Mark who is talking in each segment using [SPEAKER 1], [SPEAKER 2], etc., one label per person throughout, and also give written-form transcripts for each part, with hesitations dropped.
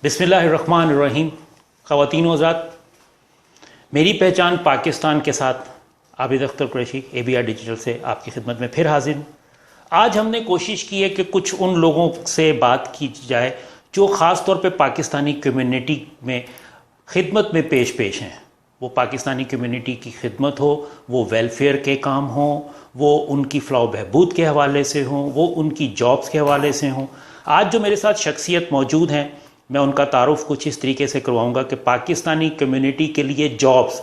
[SPEAKER 1] बिस्मिल्लाहिर्रहमानिर्रहीम। ख़वातीन व हज़रात, मेरी पहचान पाकिस्तान के साथ आबिद अख्तर कुरैशी ABR डिजिटल से आपकी खिदमत में फिर हाजिर हूँ। आज हमने कोशिश की है कि कुछ उन लोगों से बात की जाए जो ख़ास तौर पे पाकिस्तानी कम्युनिटी में खिदमत में पेश हैं। वो पाकिस्तानी कम्युनिटी की खिदमत हो, वो वेलफेयर के काम हों, वो उनकी फ़लाह बहबूद के हवाले से हों, वो उनकी जॉब्स के हवाले से हों। आज जो मेरे साथ शख्सियत मौजूद हैं, मैं उनका तारुफ कुछ इस तरीके से करवाऊँगा कि पाकिस्तानी कम्युनिटी के लिए जॉब्स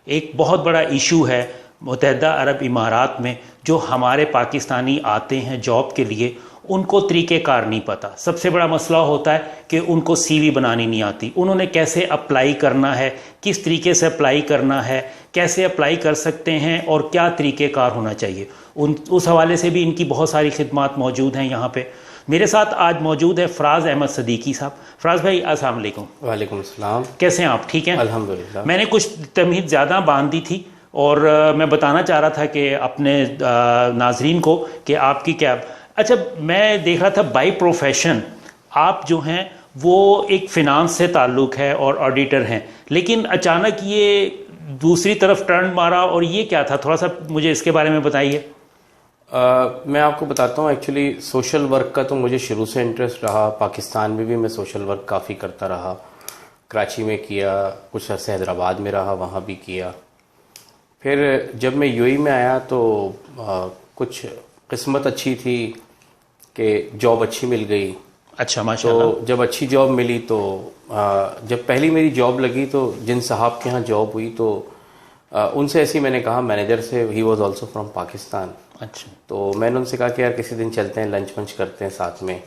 [SPEAKER 1] एक बहुत बड़ा इशू है मुत्तहदा अरब इमारात में। जो हमारे पाकिस्तानी आते हैं जॉब के लिए, उनको तरीक़ेकार नहीं पता। सबसे बड़ा मसला होता है कि उनको CV बनानी नहीं आती, उन्होंने कैसे अप्लाई करना है, किस तरीके से अप्लाई करना है, कैसे अप्लाई कर सकते हैं और क्या तरीक़ेकार होना चाहिए। उस हवाले से भी इनकी बहुत सारी खिदमात मौजूद हैं। यहाँ पे मेरे साथ आज मौजूद है फ़राज़ अहमद सदीकी साहब। फ़राज़ भाई अस्सलाम वालेकुम।
[SPEAKER 2] वालेकुम अस्सलाम।
[SPEAKER 1] कैसे हैं आप? ठीक हैं
[SPEAKER 2] अल्हम्दुलिल्लाह।
[SPEAKER 1] मैंने कुछ तमीज़ ज़्यादा बांध दी थी और मैं बताना चाह रहा था कि अपने नाजरीन को कि आपकी क्या। अच्छा, मैं देख रहा था बाय प्रोफेशन आप जो हैं वो एक फ़िनांस से ताल्लुक़ है और ऑडिटर हैं, लेकिन अचानक ये दूसरी तरफ टर्न मारा और ये क्या था? थोड़ा सा मुझे इसके बारे में बताइए।
[SPEAKER 2] मैं आपको बताता हूँ, एक्चुअली सोशल वर्क का तो मुझे शुरू से इंटरेस्ट रहा। पाकिस्तान में भी मैं सोशल वर्क काफ़ी करता रहा। कराची में किया, कुछ अर्से हैदराबाद में रहा, वहाँ भी किया। फिर जब मैं UAE में आया तो कुछ किस्मत अच्छी थी कि जॉब अच्छी मिल गई।
[SPEAKER 1] अच्छा, माशाल्लाह।
[SPEAKER 2] तो जब अच्छी जॉब मिली तो जब पहली मेरी जॉब लगी तो जिन साहब के यहाँ जॉब हुई तो उनसे ऐसे ही मैंने कहा, मैनेजर से, he was also from Pakistan.
[SPEAKER 1] अच्छा।
[SPEAKER 2] तो मैंने उनसे कहा कि यार किसी दिन चलते हैं, लंच वंच करते हैं साथ में।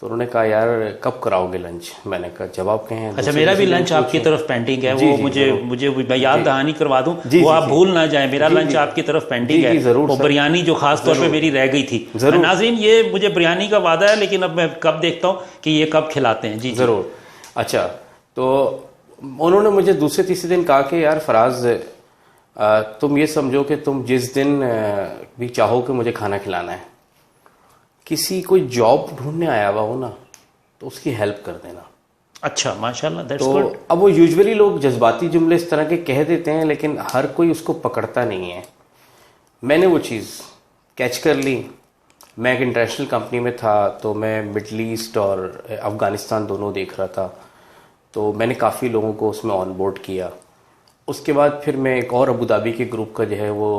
[SPEAKER 2] तो उन्होंने कहा यार कब कराओगे लंच? मैंने कहा जब आप कहें।
[SPEAKER 1] अच्छा, मेरा भी लंच आपकी तरफ पेंडिंग है। वो मुझे याद दहानी करवा दूं, वो आप भूल ना जाए। मेरा लंच आपकी तरफ पेंडिंग है।
[SPEAKER 2] जरूर।
[SPEAKER 1] वो बिरयानी जो खास तौर पे मेरी रह गई थी। नाज़रीन, ये मुझे बिरयानी का वादा है, लेकिन अब मैं कब देखता हूँ कि ये कब खिलाते हैं। जी
[SPEAKER 2] जरूर। अच्छा, तो उन्होंने मुझे दूसरे तीसरे दिन कहा कि यार फ़राज़, तुम ये समझो कि तुम जिस दिन भी चाहो कि मुझे खाना खिलाना है, किसी कोई जॉब ढूंढने आया हुआ हो ना तो उसकी हेल्प कर देना।
[SPEAKER 1] अच्छा, माशाल्लाह, दैट्स
[SPEAKER 2] तो
[SPEAKER 1] गुड।
[SPEAKER 2] अब वो यूजुअली लोग जज्बाती जुमले इस तरह के कह देते हैं, लेकिन हर कोई उसको पकड़ता नहीं है। मैंने वो चीज़ कैच कर ली। मैं एक इंटरनेशनल कंपनी में था, तो मैं मिडल ईस्ट और अफ़गानिस्तान दोनों देख रहा था। तो मैंने काफ़ी लोगों को उसमें ऑन बोर्ड किया। उसके बाद फिर मैं एक और अबू धाबी के ग्रुप का जो है वो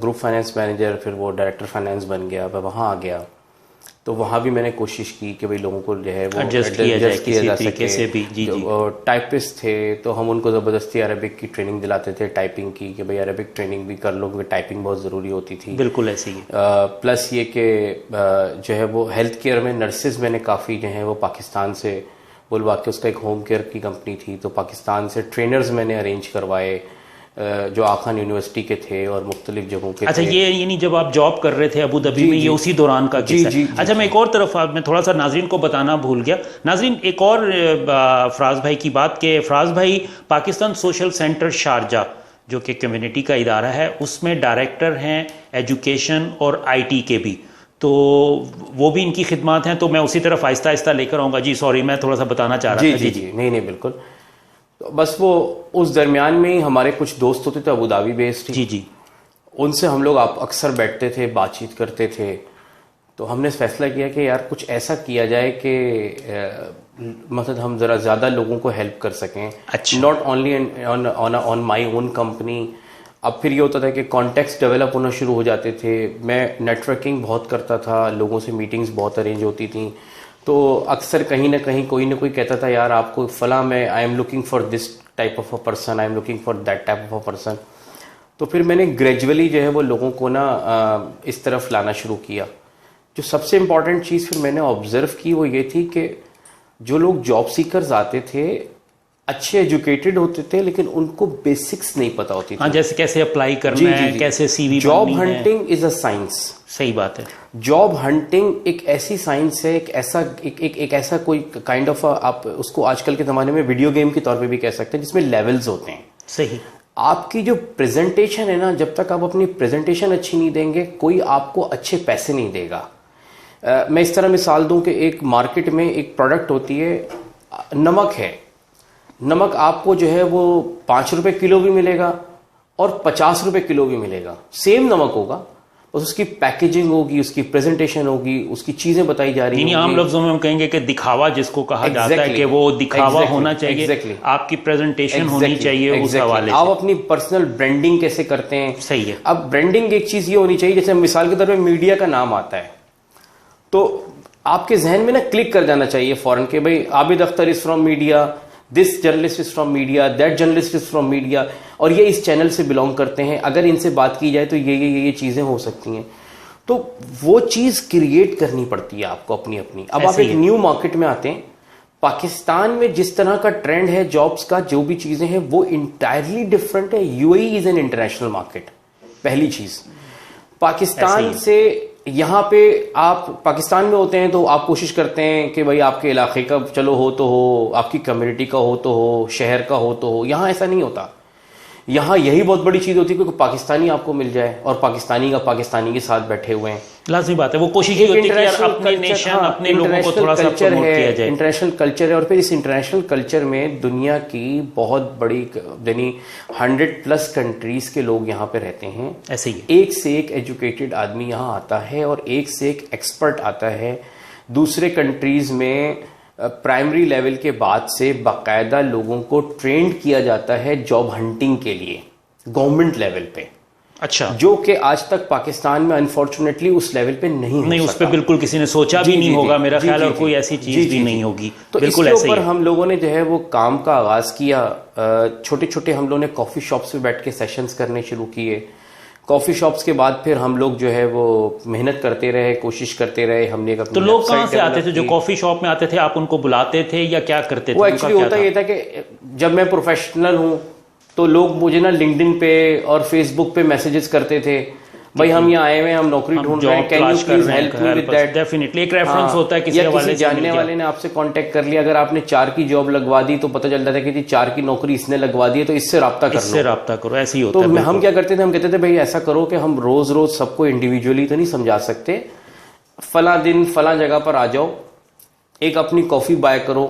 [SPEAKER 2] ग्रुप फाइनेंस मैनेजर, फिर वो डायरेक्टर फाइनेंस बन गया। मैं वहाँ आ गया तो वहाँ भी मैंने कोशिश की कि भाई लोगों को जो है वो एडजस्ट किया जा सके से भी। जी। टाइपिस्ट थे तो हम उनको ज़बरदस्ती अरबिक की ट्रेनिंग दिलाते थे, टाइपिंग की, कि भाई अरबिक ट्रेनिंग भी कर लो, क्योंकि टाइपिंग बहुत ज़रूरी होती थी।
[SPEAKER 1] बिल्कुल ऐसे ही।
[SPEAKER 2] प्लस ये कि जो है वो हेल्थ केयर में नर्सेज मैंने काफ़ी जो है वो पाकिस्तान से बुलवा के, उसका एक होम केयर की कंपनी थी, तो पाकिस्तान से ट्रेनर्स मैंने अरेंज करवाए जो आखान यूनिवर्सिटी के थे और मुख्तलिफ जगहों के।
[SPEAKER 1] अच्छा, ये यानी जब आप जॉब कर रहे थे अबू धाबी में, ये उसी दौरान का किस्सा है? अच्छा, मैं एक और तरफ मैं थोड़ा सा नाजरीन को बताना भूल गया। नाजरीन, एक और फ़राज़ भाई की बात कि फ़राज़ भाई पाकिस्तान सोशल सेंटर शारजा जो कि कम्युनिटी का इदारा है, उसमें डायरेक्टर हैं एजुकेशन और IT के भी। तो वो भी इनकी खिदमत हैं। तो मैं उसी तरफ आहिस्ता आहिस्ता लेकर आऊँगा। जी सॉरी, मैं थोड़ा सा बताना चाह रहा था।
[SPEAKER 2] जी। नहीं, बिल्कुल। तो बस वो उस दरमियान में ही हमारे कुछ दोस्त होते थे अबू धाबी बेस्ड।
[SPEAKER 1] जी।
[SPEAKER 2] उनसे हम लोग अक्सर बैठते थे, बातचीत करते थे। तो हमने फैसला किया कि यार कुछ ऐसा किया जाए कि मतलब हम ज़रा ज़्यादा लोगों को हेल्प कर सकें।
[SPEAKER 1] अच्छा।
[SPEAKER 2] Not only on my own company. अब फिर ये होता था कि कॉन्टेक्ट्स डेवलप होना शुरू हो जाते थे। मैं नेटवर्किंग बहुत करता था, लोगों से मीटिंग्स बहुत अरेंज होती थी। तो अक्सर कहीं ना कहीं कोई ना कोई कहता था यार आपको फला, मैं I am looking for this type of a person, I am looking for that type of a person. तो फिर मैंने ग्रेजुअली जो है वो लोगों को ना इस तरफ लाना शुरू किया। जो सबसे इम्पॉर्टेंट चीज़ फिर मैंने ऑब्जर्व की वो ये थी कि जो लोग जॉब सीकर्स आते थे अच्छे एजुकेटेड होते थे, लेकिन उनको बेसिक्स नहीं पता होती थी।
[SPEAKER 1] हाँ, जैसे कैसे अप्लाई करना है, कैसे CV
[SPEAKER 2] job hunting is a science.
[SPEAKER 1] सही बात है।
[SPEAKER 2] जॉब हंटिंग एक ऐसी साइंस है, एक ऐसा कोई काइंड ऑफ आप उसको आजकल के ज़माने में वीडियो गेम के तौर पे भी कह सकते हैं, जिसमें लेवल्स होते हैं।
[SPEAKER 1] सही।
[SPEAKER 2] आपकी जो प्रेजेंटेशन है ना, जब तक आप अपनी प्रेजेंटेशन अच्छी नहीं देंगे, कोई आपको अच्छे पैसे नहीं देगा। मैं इस तरह मिसाल दूं कि एक मार्केट में एक प्रोडक्ट होती है, नमक है, नमक आपको जो है वो 5 रुपए किलो भी मिलेगा और 50 रुपए किलो भी मिलेगा, सेम नमक होगा, बस उसकी पैकेजिंग होगी, उसकी प्रेजेंटेशन होगी, उसकी चीजें बताई जा रही
[SPEAKER 1] हैं। आम लफ्जों में हम कहेंगे कि दिखावा जिसको कहा जाता है कि वो दिखावा होना चाहिए, आपकी प्रेजेंटेशन होनी चाहिए उस हवाले से।
[SPEAKER 2] आप अपनी पर्सनल ब्रांडिंग कैसे करते हैं,
[SPEAKER 1] सही है।
[SPEAKER 2] अब ब्रांडिंग एक चीज ये होनी चाहिए, जैसे मिसाल के तौर पे मीडिया का नाम आता है तो आपके जहन में ना क्लिक कर जाना चाहिए फौरन के भाई Abid Akhtar is from media, this journalist is from media, that journalist is from media, और ये इस चैनल से बिलोंग करते हैं, अगर इनसे बात की जाए तो ये चीजें हो सकती हैं। तो वो चीज क्रिएट करनी पड़ती है आपको अपनी अपनी। अब आप एक न्यू मार्केट में आते हैं, पाकिस्तान में जिस तरह का ट्रेंड है जॉब्स का, जो भी चीजें हैं वो इंटायरली डिफरेंट है। UAE is an international market, पहली चीज। पाकिस्तान से यहाँ पे आप पाकिस्तान में होते हैं तो आप कोशिश करते हैं कि भाई आपके इलाके का चलो हो तो हो, आपकी कम्युनिटी का हो तो हो, शहर का हो तो हो। यहाँ ऐसा नहीं होता, यहाँ यही बहुत बड़ी चीज होती है कि पाकिस्तानी आपको मिल जाए और पाकिस्तानी का पाकिस्तानी के साथ बैठे हुए हैं।
[SPEAKER 1] लाजमी बात है, वो कोशिश ही होती है कि यार अपने नेशन, अपने लोगों को थोड़ा सा प्रमोट किया जाए।
[SPEAKER 2] इंटरनेशनल कल्चर है, और फिर इस इंटरनेशनल कल्चर में दुनिया की बहुत बड़ी यानी 100+ कंट्रीज के लोग यहाँ पे रहते हैं।
[SPEAKER 1] ऐसे ही
[SPEAKER 2] एक से एक एजुकेटेड आदमी यहाँ आता है और एक से एक एक्सपर्ट आता है। दूसरे कंट्रीज में प्राइमरी लेवल के बाद से बाकायदा लोगों को ट्रेंड किया जाता है जॉब हंटिंग के लिए गवर्नमेंट लेवल पे।
[SPEAKER 1] अच्छा,
[SPEAKER 2] जो कि आज तक पाकिस्तान में अनफॉर्चुनेटली उस लेवल पे नहीं
[SPEAKER 1] उस पे बिल्कुल किसी ने सोचा भी नहीं होगा मेरा ख्याल, और कोई ऐसी चीज भी नहीं होगी।
[SPEAKER 2] तो
[SPEAKER 1] बिल्कुल
[SPEAKER 2] इसके
[SPEAKER 1] ऐसे
[SPEAKER 2] ऊपर
[SPEAKER 1] ही
[SPEAKER 2] हम लोगों ने जो है वो काम का आगाज किया। छोटे छोटे हम लोगों ने कॉफी शॉप्स पे बैठ के सेशंस करने शुरू किए। कॉफी शॉप्स के बाद फिर हम लोग जो है वो मेहनत करते रहे, कोशिश करते रहे। हमने एक
[SPEAKER 1] तो लोग कहाँ से आते थे जो कॉफी शॉप में आते थे? आप उनको बुलाते थे या क्या करते थे?
[SPEAKER 2] वो एक्चुअली होता ये था कि जब मैं प्रोफेशनल हूँ तो लोग मुझे ना लिंक्डइन पे और फेसबुक पे मैसेजेस करते थे, भाई हम यहाँ आए हुए हैं, हम नौकरी ढूंढ रहे हैं, can you please help me with that.
[SPEAKER 1] Definitely एक रेफरेंस होता है, किसी
[SPEAKER 2] जानने वाले ने आपसे कांटेक्ट कर लिया। अगर आपने 4 की जॉब लगवा दी तो पता चलता था कि 4 की नौकरी इसने लगवा दी है, तो इससे राब्ता कर लो,
[SPEAKER 1] इससे राब्ता करो। ऐसे ही होता
[SPEAKER 2] है।
[SPEAKER 1] तो
[SPEAKER 2] हम क्या करते थे, हम कहते थे भाई ऐसा करो कि हम रोज रोज सबको इंडिविजुअली तो नहीं समझा सकते, फला दिन फला जगह पर आ जाओ, एक अपनी कॉफी बाय करो,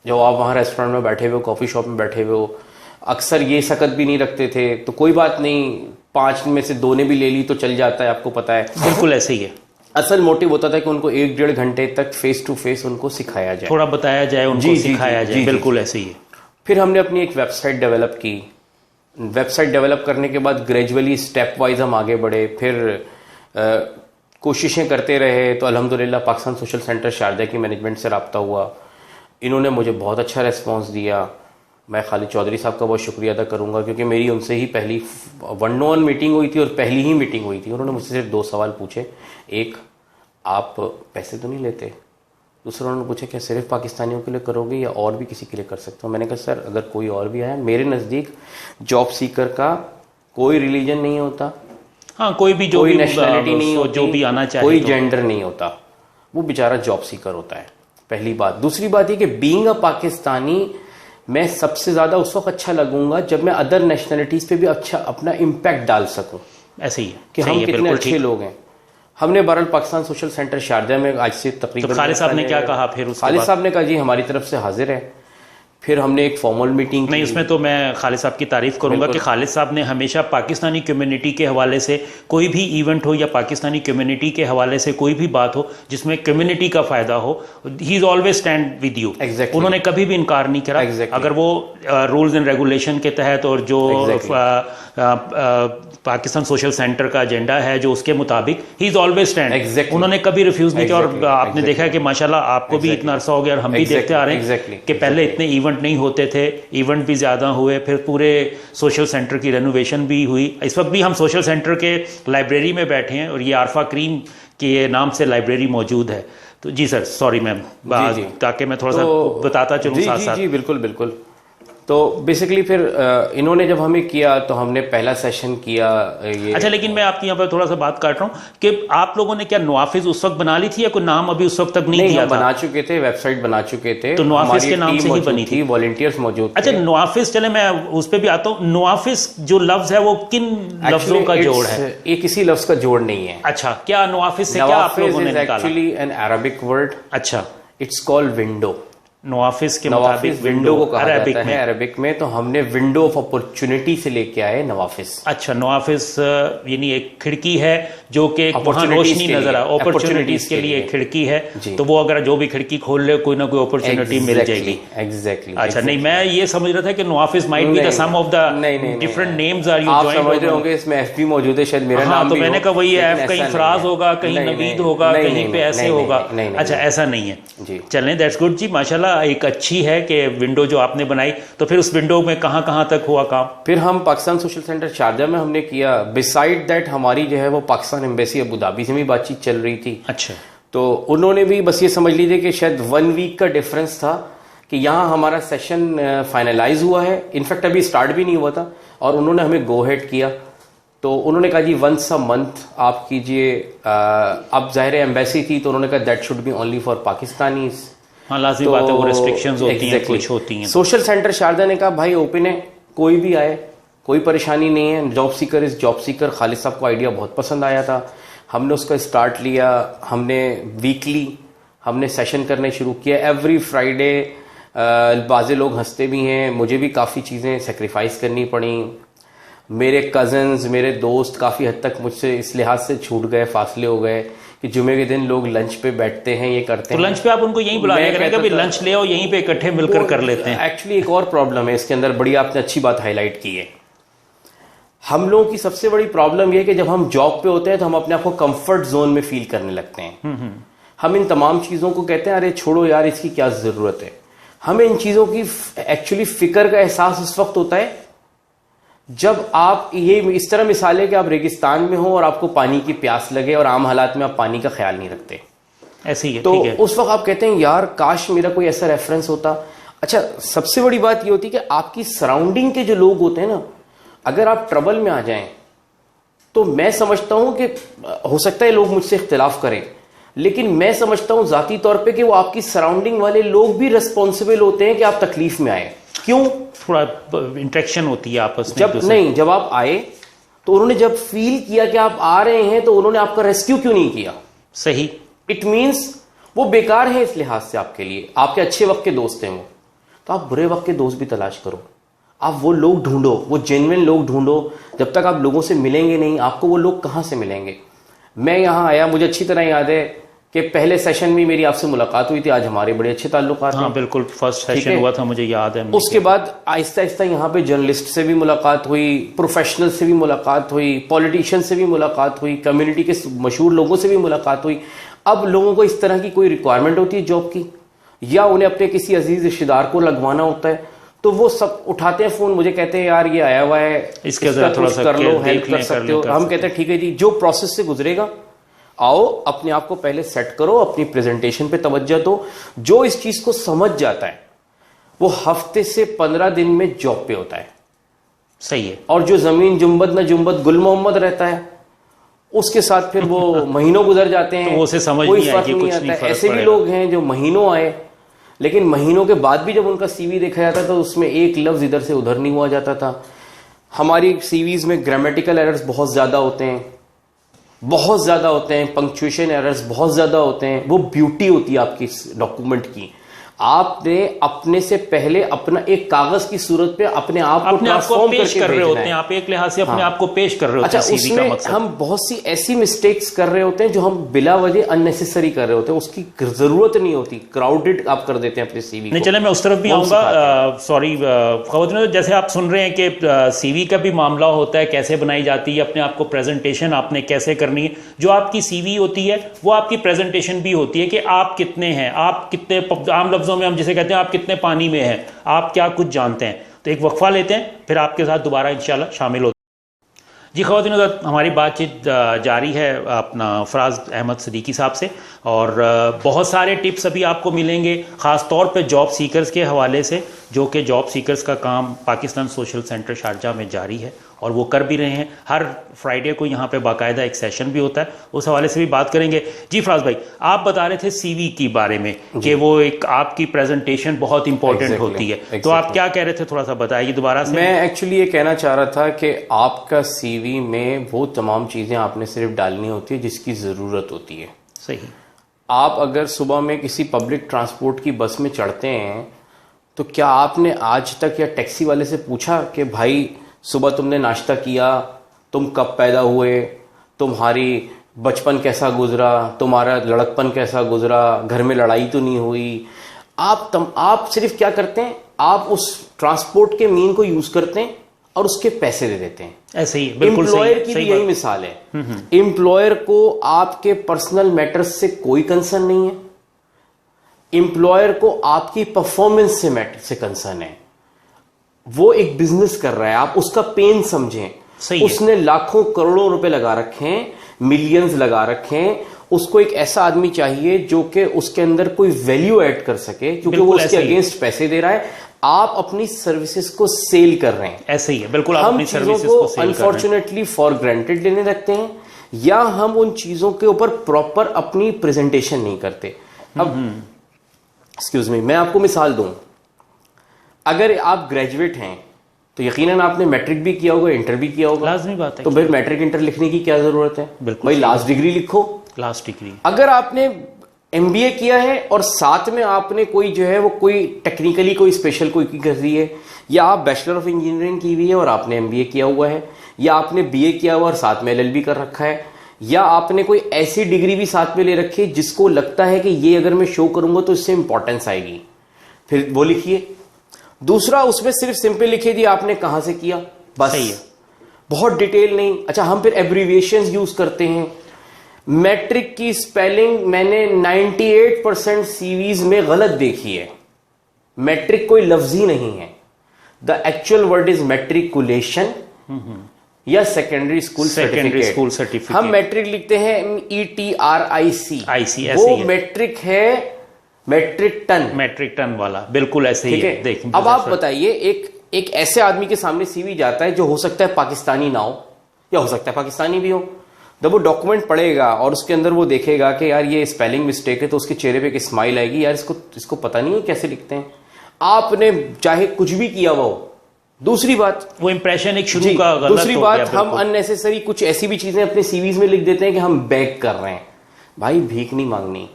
[SPEAKER 2] जो आप वहां रेस्टोरेंट में बैठे हुए हो, कॉफी शॉप में बैठे हुए हो। अक्सर ये सकत भी नहीं रखते थे तो कोई बात नहीं, 5 में से 2 ने भी ले ली तो चल जाता है, आपको पता है।
[SPEAKER 1] बिल्कुल ऐसे ही है।
[SPEAKER 2] असल मोटिव होता था कि उनको 1-1.5 घंटे तक फेस टू फेस उनको सिखाया जाए,
[SPEAKER 1] थोड़ा बताया जाए, उनको सिखाया जाए। बिल्कुल ऐसे ही है।
[SPEAKER 2] फिर हमने अपनी एक वेबसाइट डेवलप की। वेबसाइट डेवलप करने के बाद ग्रेजुअली स्टेप वाइज हम आगे बढ़े। फिर कोशिशें करते रहे तो अल्हम्दुलिल्लाह पाकिस्तान सोशल सेंटर शारजा की मैनेजमेंट से रब्ता हुआ। इन्होंने मुझे बहुत अच्छा रिस्पॉन्स दिया। मैं खालिद चौधरी साहब का बहुत शुक्रिया अदा करूंगा, क्योंकि मेरी उनसे ही पहली 1-on-1 मीटिंग हुई थी और पहली ही मीटिंग हुई थी। उन्होंने मुझसे सिर्फ 2 सवाल पूछे। एक, आप पैसे तो नहीं लेते? दूसरा उन्होंने पूछा क्या सिर्फ पाकिस्तानियों के लिए करोगे या और भी किसी के लिए कर सकते हो? मैंने कहा सर अगर कोई और भी आया, मेरे नज़दीक जॉब सीकर का कोई रिलीजन नहीं होता,
[SPEAKER 1] हाँ, कोई भी जो
[SPEAKER 2] कोई
[SPEAKER 1] भी
[SPEAKER 2] नेशनैलिटी नहीं होती,
[SPEAKER 1] जो भी आना चाहे,
[SPEAKER 2] कोई जेंडर नहीं होता, वो बेचारा जॉब सीकर होता है। पहली बात। दूसरी बात ये कि बीइंग अ पाकिस्तानी मैं सबसे ज्यादा उस वक्त अच्छा लगूंगा जब मैं अदर नेशनैलिटीज पे भी अच्छा अपना इम्पैक्ट डाल सकूं।
[SPEAKER 1] ऐसे ही है
[SPEAKER 2] कि हम कितने अच्छे लोग हैं। हमने बहरहाल पाकिस्तान सोशल सेंटर शारजा में आज से तकरीबन,
[SPEAKER 1] तो खालिद साहब ने क्या कहा फिर?
[SPEAKER 2] खालिद साहब ने कहा जी हमारी तरफ से हाजिर है। फिर हमने एक फॉर्मल मीटिंग
[SPEAKER 1] नहीं, उसमें तो मैं खालिद साहब की तारीफ करूंगा कि खालिद साहब ने हमेशा पाकिस्तानी कम्युनिटी के हवाले से कोई भी इवेंट हो या पाकिस्तानी कम्युनिटी के हवाले से कोई भी बात हो जिसमें कम्युनिटी का फायदा हो, he is always stand with you. उन्होंने कभी भी इनकार नहीं करा। अगर वो रूल्स एंड रेगुलेशन के तहत और जो पाकिस्तान सोशल सेंटर का एजेंडा है जो उसके मुताबिक, ही इज ऑलवेज स्टैंड। उन्होंने कभी रिफ्यूज नहीं किया। और आपने देखा है कि माशाल्लाह आपको भी इतना अरसा हो गया और हम भी देखते आ रहे हैं कि पहले इतने इवेंट नहीं होते थे, इवेंट भी ज़्यादा हुए, फिर पूरे सोशल सेंटर की रेनोवेशन भी हुई। इस वक्त भी हम सोशल सेंटर के लाइब्रेरी में बैठे हैं और ये आरफा करीम के नाम से लाइब्रेरी मौजूद है। तो जी सर, सॉरी मैम, ताकि मैं थोड़ा सा बताता चलूँ साथ साथ।
[SPEAKER 2] जी बिल्कुल बिल्कुल। तो बेसिकली फिर इन्होंने जब हमें किया तो हमने पहला सेशन किया ये।
[SPEAKER 1] अच्छा, लेकिन मैं आपकी यहाँ पर थोड़ा सा बात काट रहा हूँ कि आप लोगों ने क्या नवाफिज उस वक्त बना ली थी या कोई नाम अभी उस वक्त तक नहीं दिया था?
[SPEAKER 2] बना चुके थे, वेबसाइट बना चुके थे।
[SPEAKER 1] तो नवाफिज के नाम से ही बनी थी,
[SPEAKER 2] वॉलंटियर्स मौजूद थे।
[SPEAKER 1] अच्छा, नवाफिज, चले मैं उस पर भी आता हूँ। नवाफिज जो लफ्ज है वो किन लफ्जों का जोड़ है?
[SPEAKER 2] ये किसी लफ्ज का जोड़ नहीं है।
[SPEAKER 1] अच्छा, क्या नवाफिज से क्या आप लोगों ने निकाला?
[SPEAKER 2] Actually an Arabic word.
[SPEAKER 1] अच्छा,
[SPEAKER 2] इट्स कॉल्ड विंडो।
[SPEAKER 1] नवाफिस के
[SPEAKER 2] नवाफिस
[SPEAKER 1] मुताबिक
[SPEAKER 2] विंडो को कहा
[SPEAKER 1] अरबिक
[SPEAKER 2] जाता
[SPEAKER 1] में।
[SPEAKER 2] है अरबिक में, तो हमने विंडो ऑफ अपॉर्चुनिटी से लेके आए नवाफिस।
[SPEAKER 1] अच्छा, नवाफिस यानी एक खिड़की है जो कि वहां
[SPEAKER 2] Opportunities
[SPEAKER 1] रोशनी
[SPEAKER 2] के
[SPEAKER 1] नजर
[SPEAKER 2] लिए,
[SPEAKER 1] आ, अपॉर्चुनिटीज के लिए एक खिड़की है, तो वो अगर जो भी खिड़की खोल ले कोई ना कोई अपॉर्चुनिटी मिल जाएगी।
[SPEAKER 2] एग्जैक्टली।
[SPEAKER 1] अच्छा, नहीं मैं ये समझ रहा था कि नवाफिस might be the some of the different names are you
[SPEAKER 2] आप
[SPEAKER 1] जॉइंड।
[SPEAKER 2] समझ रहे होंगे इसमें एफ भी मौजूद है, शायद मेरा
[SPEAKER 1] हाँ,
[SPEAKER 2] नाम
[SPEAKER 1] तो
[SPEAKER 2] भी
[SPEAKER 1] मैंने
[SPEAKER 2] हो,
[SPEAKER 1] कहा वही
[SPEAKER 2] लेकिन
[SPEAKER 1] एफ कहीं
[SPEAKER 2] ऐसा
[SPEAKER 1] फराज
[SPEAKER 2] नहीं है।
[SPEAKER 1] होगा, कहीं
[SPEAKER 2] नहीं,
[SPEAKER 1] नवीद
[SPEAKER 2] नहीं,
[SPEAKER 1] होगा,
[SPEAKER 2] नहीं,
[SPEAKER 1] कहीं
[SPEAKER 2] नहीं,
[SPEAKER 1] पे ऐसे
[SPEAKER 2] नहीं,
[SPEAKER 1] होगा।
[SPEAKER 2] नहीं, नहीं,
[SPEAKER 1] अच्छा,
[SPEAKER 2] नहीं।
[SPEAKER 1] ऐसा नहीं है
[SPEAKER 2] जी।
[SPEAKER 1] चलें, दैट्स गुड जी, माशाल्लाह एक अच्छी है कि विंडो जो आपने बनाई। तो फिर उस विंडो में कहाँ कहाँ तक हुआ काम?
[SPEAKER 2] फिर हम पाकिस्तान सोशल सेंटर शारजा में हमने किया। बिसाइड दैट हमारी जो है वो पाकिस्तान एम्बेसी अबू धाबी से भी बातचीत चल रही थी।
[SPEAKER 1] अच्छा,
[SPEAKER 2] तो उन्होंने भी बस ये समझ लीजिए कि शायद 1 वीक का डिफरेंस था कि यहाँ हमारा सेशन फाइनलाइज हुआ है, इनफैक्ट अभी स्टार्ट भी नहीं हुआ था, और उन्होंने हमें गो हेड किया। तो उन्होंने कहा जी वंस अ मंथ आप कीजिए। अब ज़ाहिर एम्बेसी थी तो उन्होंने कहा that should be only for Pakistanis.
[SPEAKER 1] हाँ लाजमी बात है, वो रेस्ट्रिक्शंस होती हैं, कुछ होती हैं।
[SPEAKER 2] सोशल सेंटर शारदा ने कहा भाई ओपन है, कोई भी आए, कोई परेशानी नहीं है, job seeker is job seeker. Khalid साहब को आइडिया बहुत पसंद आया था, हमने उसका स्टार्ट लिया। हमने वीकली हमने सेशन करने शुरू किया, एवरी फ्राइडे। बाज़े लोग हंसते भी हैं, मुझे भी काफ़ी चीज़ें सेक्रीफाइस करनी पड़ी। मेरे कज़न्स, मेरे दोस्त काफ़ी हद तक मुझसे इस लिहाज से छूट गए, फासले हो गए कि जुमे के दिन लोग लंच पे बैठते हैं, ये करते हैं।
[SPEAKER 1] तो लंच पे आप उनको यहीं बुला लिया करेंगे, कभी लंच ले आओ, यहीं पे इकट्ठे मिलकर कर लेते हैं।
[SPEAKER 2] एक्चुअली एक और प्रॉब्लम है इसके अंदर, बड़ी आपने अच्छी बात हाईलाइट की है। हम लोगों की सबसे बड़ी प्रॉब्लम यह है कि जब हम जॉब पे होते हैं तो हम अपने आप को कंफर्ट जोन में फील करने लगते हैं। हम इन तमाम चीज़ों को कहते हैं अरे छोड़ो यार, इसकी क्या ज़रूरत है। हमें इन चीज़ों की एक्चुअली फिक्र का एहसास उस वक्त होता है जब आप ये इस तरह मिसाल है कि आप रेगिस्तान में हो और आपको पानी की प्यास लगे और आम हालात में आप पानी का ख्याल नहीं रखते,
[SPEAKER 1] ऐसे ही है,
[SPEAKER 2] तो
[SPEAKER 1] ठीक है।
[SPEAKER 2] उस वक्त आप कहते हैं यार काश मेरा कोई ऐसा रेफरेंस होता। अच्छा, सबसे बड़ी बात ये होती है कि आपकी सराउंडिंग के जो लोग होते हैं ना, अगर आप ट्रबल में आ जाएं तो मैं समझता हूं कि हो सकता है लोग मुझसे इख्तिलाफ करें, लेकिन मैं समझता हूं जाती तौर पे कि वो आपकी सराउंडिंग वाले लोग भी रिस्पॉन्सिबल होते हैं कि आप तकलीफ में आए। क्यों?
[SPEAKER 1] थोड़ा इंटरेक्शन होती है आपस में।
[SPEAKER 2] जब आप आए तो उन्होंने जब फील किया कि आप आ रहे हैं तो उन्होंने आपका रेस्क्यू क्यों नहीं किया?
[SPEAKER 1] सही।
[SPEAKER 2] इट मीन्स वो बेकार है इस लिहाज से आपके लिए। आपके अच्छे वक्त के दोस्त हैं वो, तो आप बुरे वक्त के दोस्त भी तलाश करो। आप वो लोग ढूंढो, वो जेन्युइन लोग ढूंढो। जब तक आप लोगों से मिलेंगे नहीं, आपको वो लोग कहाँ से मिलेंगे? मैं यहाँ आया, मुझे अच्छी तरह याद है कि पहले सेशन में मेरी आपसे मुलाकात हुई थी, आज हमारे बड़े अच्छे ताल्लुकात हैं।
[SPEAKER 1] हाँ बिल्कुल, फर्स्ट सेशन हुआ था, मुझे याद है।
[SPEAKER 2] उसके बाद आहिस्ता आहिस्ता यहाँ पे जर्नलिस्ट से भी मुलाकात हुई, प्रोफेशनल से भी मुलाकात हुई, पॉलिटिशियन से भी मुलाकात हुई, कम्युनिटी के मशहूर लोगों से भी मुलाकात हुई। अब लोगों को इस तरह की कोई रिक्वायरमेंट होती है जॉब की, या उन्हें अपने किसी अजीज रिश्तेदार को लगवाना होता है, तो वो सब उठाते हैं फोन, मुझे कहते हैं यार ये आया हुआ है,
[SPEAKER 1] इसके जरा थोड़ा सा
[SPEAKER 2] कर लो, हेल्प कर सकते हो। हम कहते हैं ठीक है जी, जो प्रोसेस से गुजरेगा आओ, अपने आप को पहले सेट करो, अपनी प्रेजेंटेशन पे तवज्जो दो। जो इस चीज को समझ जाता है वो हफ्ते से 15 दिन में जॉब पे होता है।
[SPEAKER 1] सही है।
[SPEAKER 2] और जो जमीन जुम्बद न जुम्बद गुल मोहम्मद रहता है, उसके साथ फिर वो महीनों गुजर जाते हैं,
[SPEAKER 1] तो उसे समझ
[SPEAKER 2] कोई
[SPEAKER 1] नहीं
[SPEAKER 2] फर्क
[SPEAKER 1] आएगी,
[SPEAKER 2] नहीं
[SPEAKER 1] कुछ
[SPEAKER 2] आता।
[SPEAKER 1] नहीं फर्क
[SPEAKER 2] ऐसे भी
[SPEAKER 1] पड़ेगा।
[SPEAKER 2] लोग हैं जो महीनों आए, लेकिन महीनों के बाद भी जब उनका सीवी देखा जाता था तो उसमें एक लफ्ज इधर से उधर नहीं हुआ जाता था। हमारी सीवीज में ग्रामेटिकल एरर्स बहुत ज्यादा होते हैं, बहुत ज्यादा होते हैं, पंक्चुएशन एरर्स बहुत ज्यादा होते हैं। वो ब्यूटी होती है आपकी डॉक्यूमेंट की, आपने अपने से पहले अपना एक कागज की सूरत पे अपने आप को ट्रांसफॉर्म
[SPEAKER 1] पेश
[SPEAKER 2] करके
[SPEAKER 1] कर रहे होते
[SPEAKER 2] भेजना
[SPEAKER 1] हैं।
[SPEAKER 2] है।
[SPEAKER 1] आप एक लिहाज से अपने
[SPEAKER 2] हाँ।
[SPEAKER 1] आप को पेश कर रहे होते
[SPEAKER 2] अच्छा,
[SPEAKER 1] हैं, सीवी का
[SPEAKER 2] उसमें
[SPEAKER 1] मकसद।
[SPEAKER 2] हम बहुत सी ऐसी मिस्टेक्स कर रहे होते हैं जो हम बिला वजह अननेसेसरी कर रहे होते हैं, उसकी जरूरत नहीं होती, क्राउडेड आप कर देते हैं अपने सीवी
[SPEAKER 1] नहीं
[SPEAKER 2] को।
[SPEAKER 1] चले, मैं उस तरफ भी
[SPEAKER 2] वो
[SPEAKER 1] आऊंगा। सॉरी खवतिन, जैसे आप सुन रहे हैं कि सीवी का भी मामला होता है, कैसे बनाई जाती है, अपने आप को प्रेजेंटेशन आपने कैसे करनी है। जो आपकी सीवी होती है वो आपकी प्रेजेंटेशन भी होती है कि आप कितने हैं, आप कितने, आम लफ्जों में हम जिसे कहते हैं आप कितने पानी में हैं, आप क्या कुछ जानते हैं। तो एक वक्फा लेते हैं, फिर आपके साथ दोबारा इंशाल्लाह शामिल होते हैं। जी खवातीन, हमारी बातचीत जारी है अपना फराज अहमद सदीकी साहब से, और बहुत सारे टिप्स अभी आपको मिलेंगे, ख़ास तौर पे जॉब सीकर्स के हवाले से, जो कि जॉब सीकर्स का काम पाकिस्तान सोशल सेंटर शारजा में जारी है और वो कर भी रहे हैं। हर फ्राइडे को यहाँ पे बाकायदा एक सेशन भी होता है, उस हवाले से भी बात करेंगे। जी फराज भाई, आप बता रहे थे सीवी की बारे में कि वो एक आपकी प्रेजेंटेशन बहुत इंपॉर्टेंट होती है, तो आप क्या कह रहे थे, थोड़ा सा बताइए दोबारा से।
[SPEAKER 2] मैं एक्चुअली ये कहना चाह रहा था कि आपका सीवी में वो तमाम चीजें आपने सिर्फ डालनी होती है जिसकी जरूरत होती है।
[SPEAKER 1] सही।
[SPEAKER 2] आप अगर सुबह में किसी पब्लिक ट्रांसपोर्ट की बस में चढ़ते हैं तो क्या आपने आज तक या टैक्सी वाले से पूछा कि भाई सुबह तुमने नाश्ता किया, तुम कब पैदा हुए, तुम्हारी बचपन कैसा गुजरा, तुम्हारा लड़कपन कैसा गुजरा, घर में लड़ाई तो नहीं हुई? आप सिर्फ क्या करते हैं, आप उस ट्रांसपोर्ट के मीन को यूज करते हैं और उसके पैसे दे देते हैं।
[SPEAKER 1] ऐसे ही बिल्कुल
[SPEAKER 2] एम्प्लॉयर की भी यही मिसाल है। एम्प्लॉयर को आपके पर्सनल मैटर्स से कोई कंसर्न नहीं है, एम्प्लॉयर को आपकी परफॉर्मेंस से कंसर्न है। वो एक बिजनेस कर रहा है, आप उसका पेन समझें। उसने लाखों करोड़ों रुपए लगा रखे हैं, मिलियंस लगा रखे हैं। उसको एक ऐसा आदमी चाहिए जो कि उसके अंदर कोई वैल्यू ऐड कर सके, क्योंकि वो उसके अगेंस्ट पैसे दे रहा है। आप अपनी सर्विसेज को सेल कर रहे हैं।
[SPEAKER 1] ऐसे ही है, बिल्कुल। आप
[SPEAKER 2] हम
[SPEAKER 1] अपनी
[SPEAKER 2] चीजों
[SPEAKER 1] सर्विसेज
[SPEAKER 2] को
[SPEAKER 1] को सेल
[SPEAKER 2] अनफॉर्चुनेटली फॉर ग्रांटेड लेने लगते हैं, या हम उन चीजों के ऊपर प्रॉपर अपनी प्रेजेंटेशन नहीं करते। अब एक्सक्यूज मी, मैं आपको मिसाल दूं। अगर आप ग्रेजुएट हैं तो यकीनन आपने मैट्रिक भी किया होगा, इंटर भी किया होगा।
[SPEAKER 1] लाजमी बात है।
[SPEAKER 2] तो फिर मैट्रिक इंटर लिखने की क्या जरूरत है?
[SPEAKER 1] बिल्कुल
[SPEAKER 2] भाई लास्ट डिग्री लिखो।
[SPEAKER 1] Last degree.
[SPEAKER 2] अगर आपने एमबीए किया है और साथ में आपने कोई जो है वो कोई टेक्निकली कोई स्पेशल कोई कर रही है, या आप बैचलर ऑफ इंजीनियरिंग की हुई है और आपने एमबीए किया हुआ है, या आपने बीए किया हुआ और साथ में एलएलबी कर रखा है, या आपने कोई ऐसी डिग्री भी साथ में ले रखी है जिसको लगता है कि ये अगर मैं शो करूंगा तो इससे इंपॉर्टेंस आएगी, फिर वो लिखिए। दूसरा, उसमें सिर्फ सिंपल लिखिए जी आपने कहां से किया, बस।
[SPEAKER 1] सही है।
[SPEAKER 2] बहुत डिटेल नहीं। अच्छा, हम फिर एब्रीविएशंस यूज करते हैं। मैट्रिक की स्पेलिंग मैंने 98% सीवीज में गलत देखी है। मैट्रिक कोई लफ्ज ही नहीं है। The actual word is matriculation या सेकेंडरी स्कूल सर्टिफिकेट। हम मैट्रिक लिखते हैं METRIC, वो मैट्रिक है मैट्रिक टन वाला,
[SPEAKER 1] बिल्कुल ऐसे ही है।
[SPEAKER 2] देख, अब आप बताइए, एक ऐसे आदमी के सामने सीवी जाता है जो हो सकता है पाकिस्तानी ना हो या हो सकता है पाकिस्तानी भी हो। जब वो डॉक्यूमेंट पढ़ेगा और उसके अंदर वो देखेगा कि यार ये स्पेलिंग मिस्टेक है, तो उसके चेहरे पे एक स्माइल आएगी, यार इसको पता नहीं है कैसे लिखते हैं। आपने चाहे कुछ भी किया हुआ हो। दूसरी बात,
[SPEAKER 1] वो इंप्रेशन एक शुरू का गलत
[SPEAKER 2] दूसरी बात, हम अननेसेसरी कुछ ऐसी भी चीजें अपने सीवीज में लिख देते हैं कि हम बैक कर रहे हैं। भाई भीख नहीं मांगनी,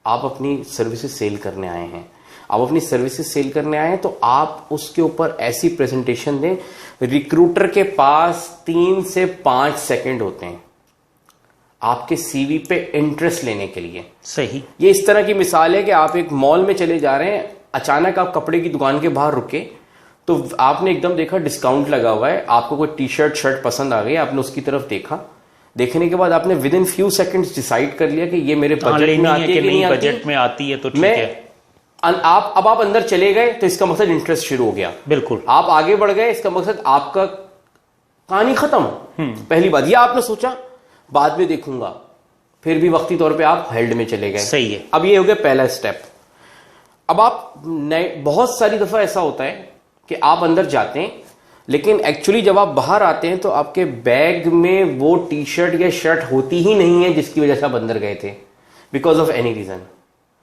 [SPEAKER 2] आप अपनी सर्विसेज सेल करने आए हैं। आप अपनी सर्विसेज सेल करने आए हैं तो आप उसके ऊपर ऐसी प्रेजेंटेशन दें। रिक्रूटर के पास 3 से 5 सेकंड होते हैं आपके सीवी पे इंटरेस्ट लेने के लिए।
[SPEAKER 1] सही।
[SPEAKER 2] ये इस तरह की मिसाल है कि आप एक मॉल में चले जा रहे हैं, अचानक आप कपड़े की दुकान के बाहर रुके, तो आपने एकदम देखा डिस्काउंट लगा हुआ है, आपको कोई टी शर्ट पसंद आ गई, आपने उसकी तरफ देखा। देखने के बाद आपने with in few seconds decide कर लिया कि ये मेरे बजट में आती है कि नहीं आती।
[SPEAKER 1] बजट में आती है तो ठीक है।
[SPEAKER 2] आप अंदर चले गए तो इसका मकसद इंटरेस्ट शुरू हो गया।
[SPEAKER 1] बिल्कुल।
[SPEAKER 2] आप आगे बढ़ गए, इसका मकसद आपका कहानी खत्म। पहली बात ये आपने सोचा, बाद में देखूंगा, फिर भी वक्ती तौर पे आप हेल्ड में चले गए।
[SPEAKER 1] सही है।
[SPEAKER 2] अब ये हो गया पहला स्टेप। अब आप बहुत सारी दफा ऐसा होता है कि आप अंदर जाते हैं, लेकिन एक्चुअली जब आप बाहर आते हैं तो आपके बैग में वो टी शर्ट या शर्ट होती ही नहीं है जिसकी वजह से आप अंदर गए थे, because of any reason.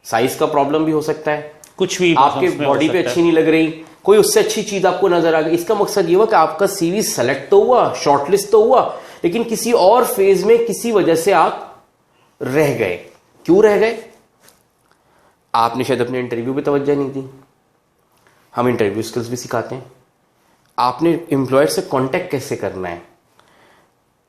[SPEAKER 2] Size का प्रॉब्लम भी हो सकता है,
[SPEAKER 1] कुछ भी
[SPEAKER 2] आपके बॉडी पे अच्छी नहीं लग रही, कोई उससे अच्छी चीज आपको नजर आ गई। इसका मकसद ये हुआ कि आपका सीवी सेलेक्ट तो हुआ, शॉर्टलिस्ट तो हुआ, लेकिन किसी और फेज में किसी वजह से आप रह गए। क्यों रह गए? आपने शायद अपने इंटरव्यू पे तवज्जो नहीं दी। हम इंटरव्यू स्किल्स भी सिखाते हैं। आपने एम्प्लॉयर से कांटेक्ट कैसे करना है।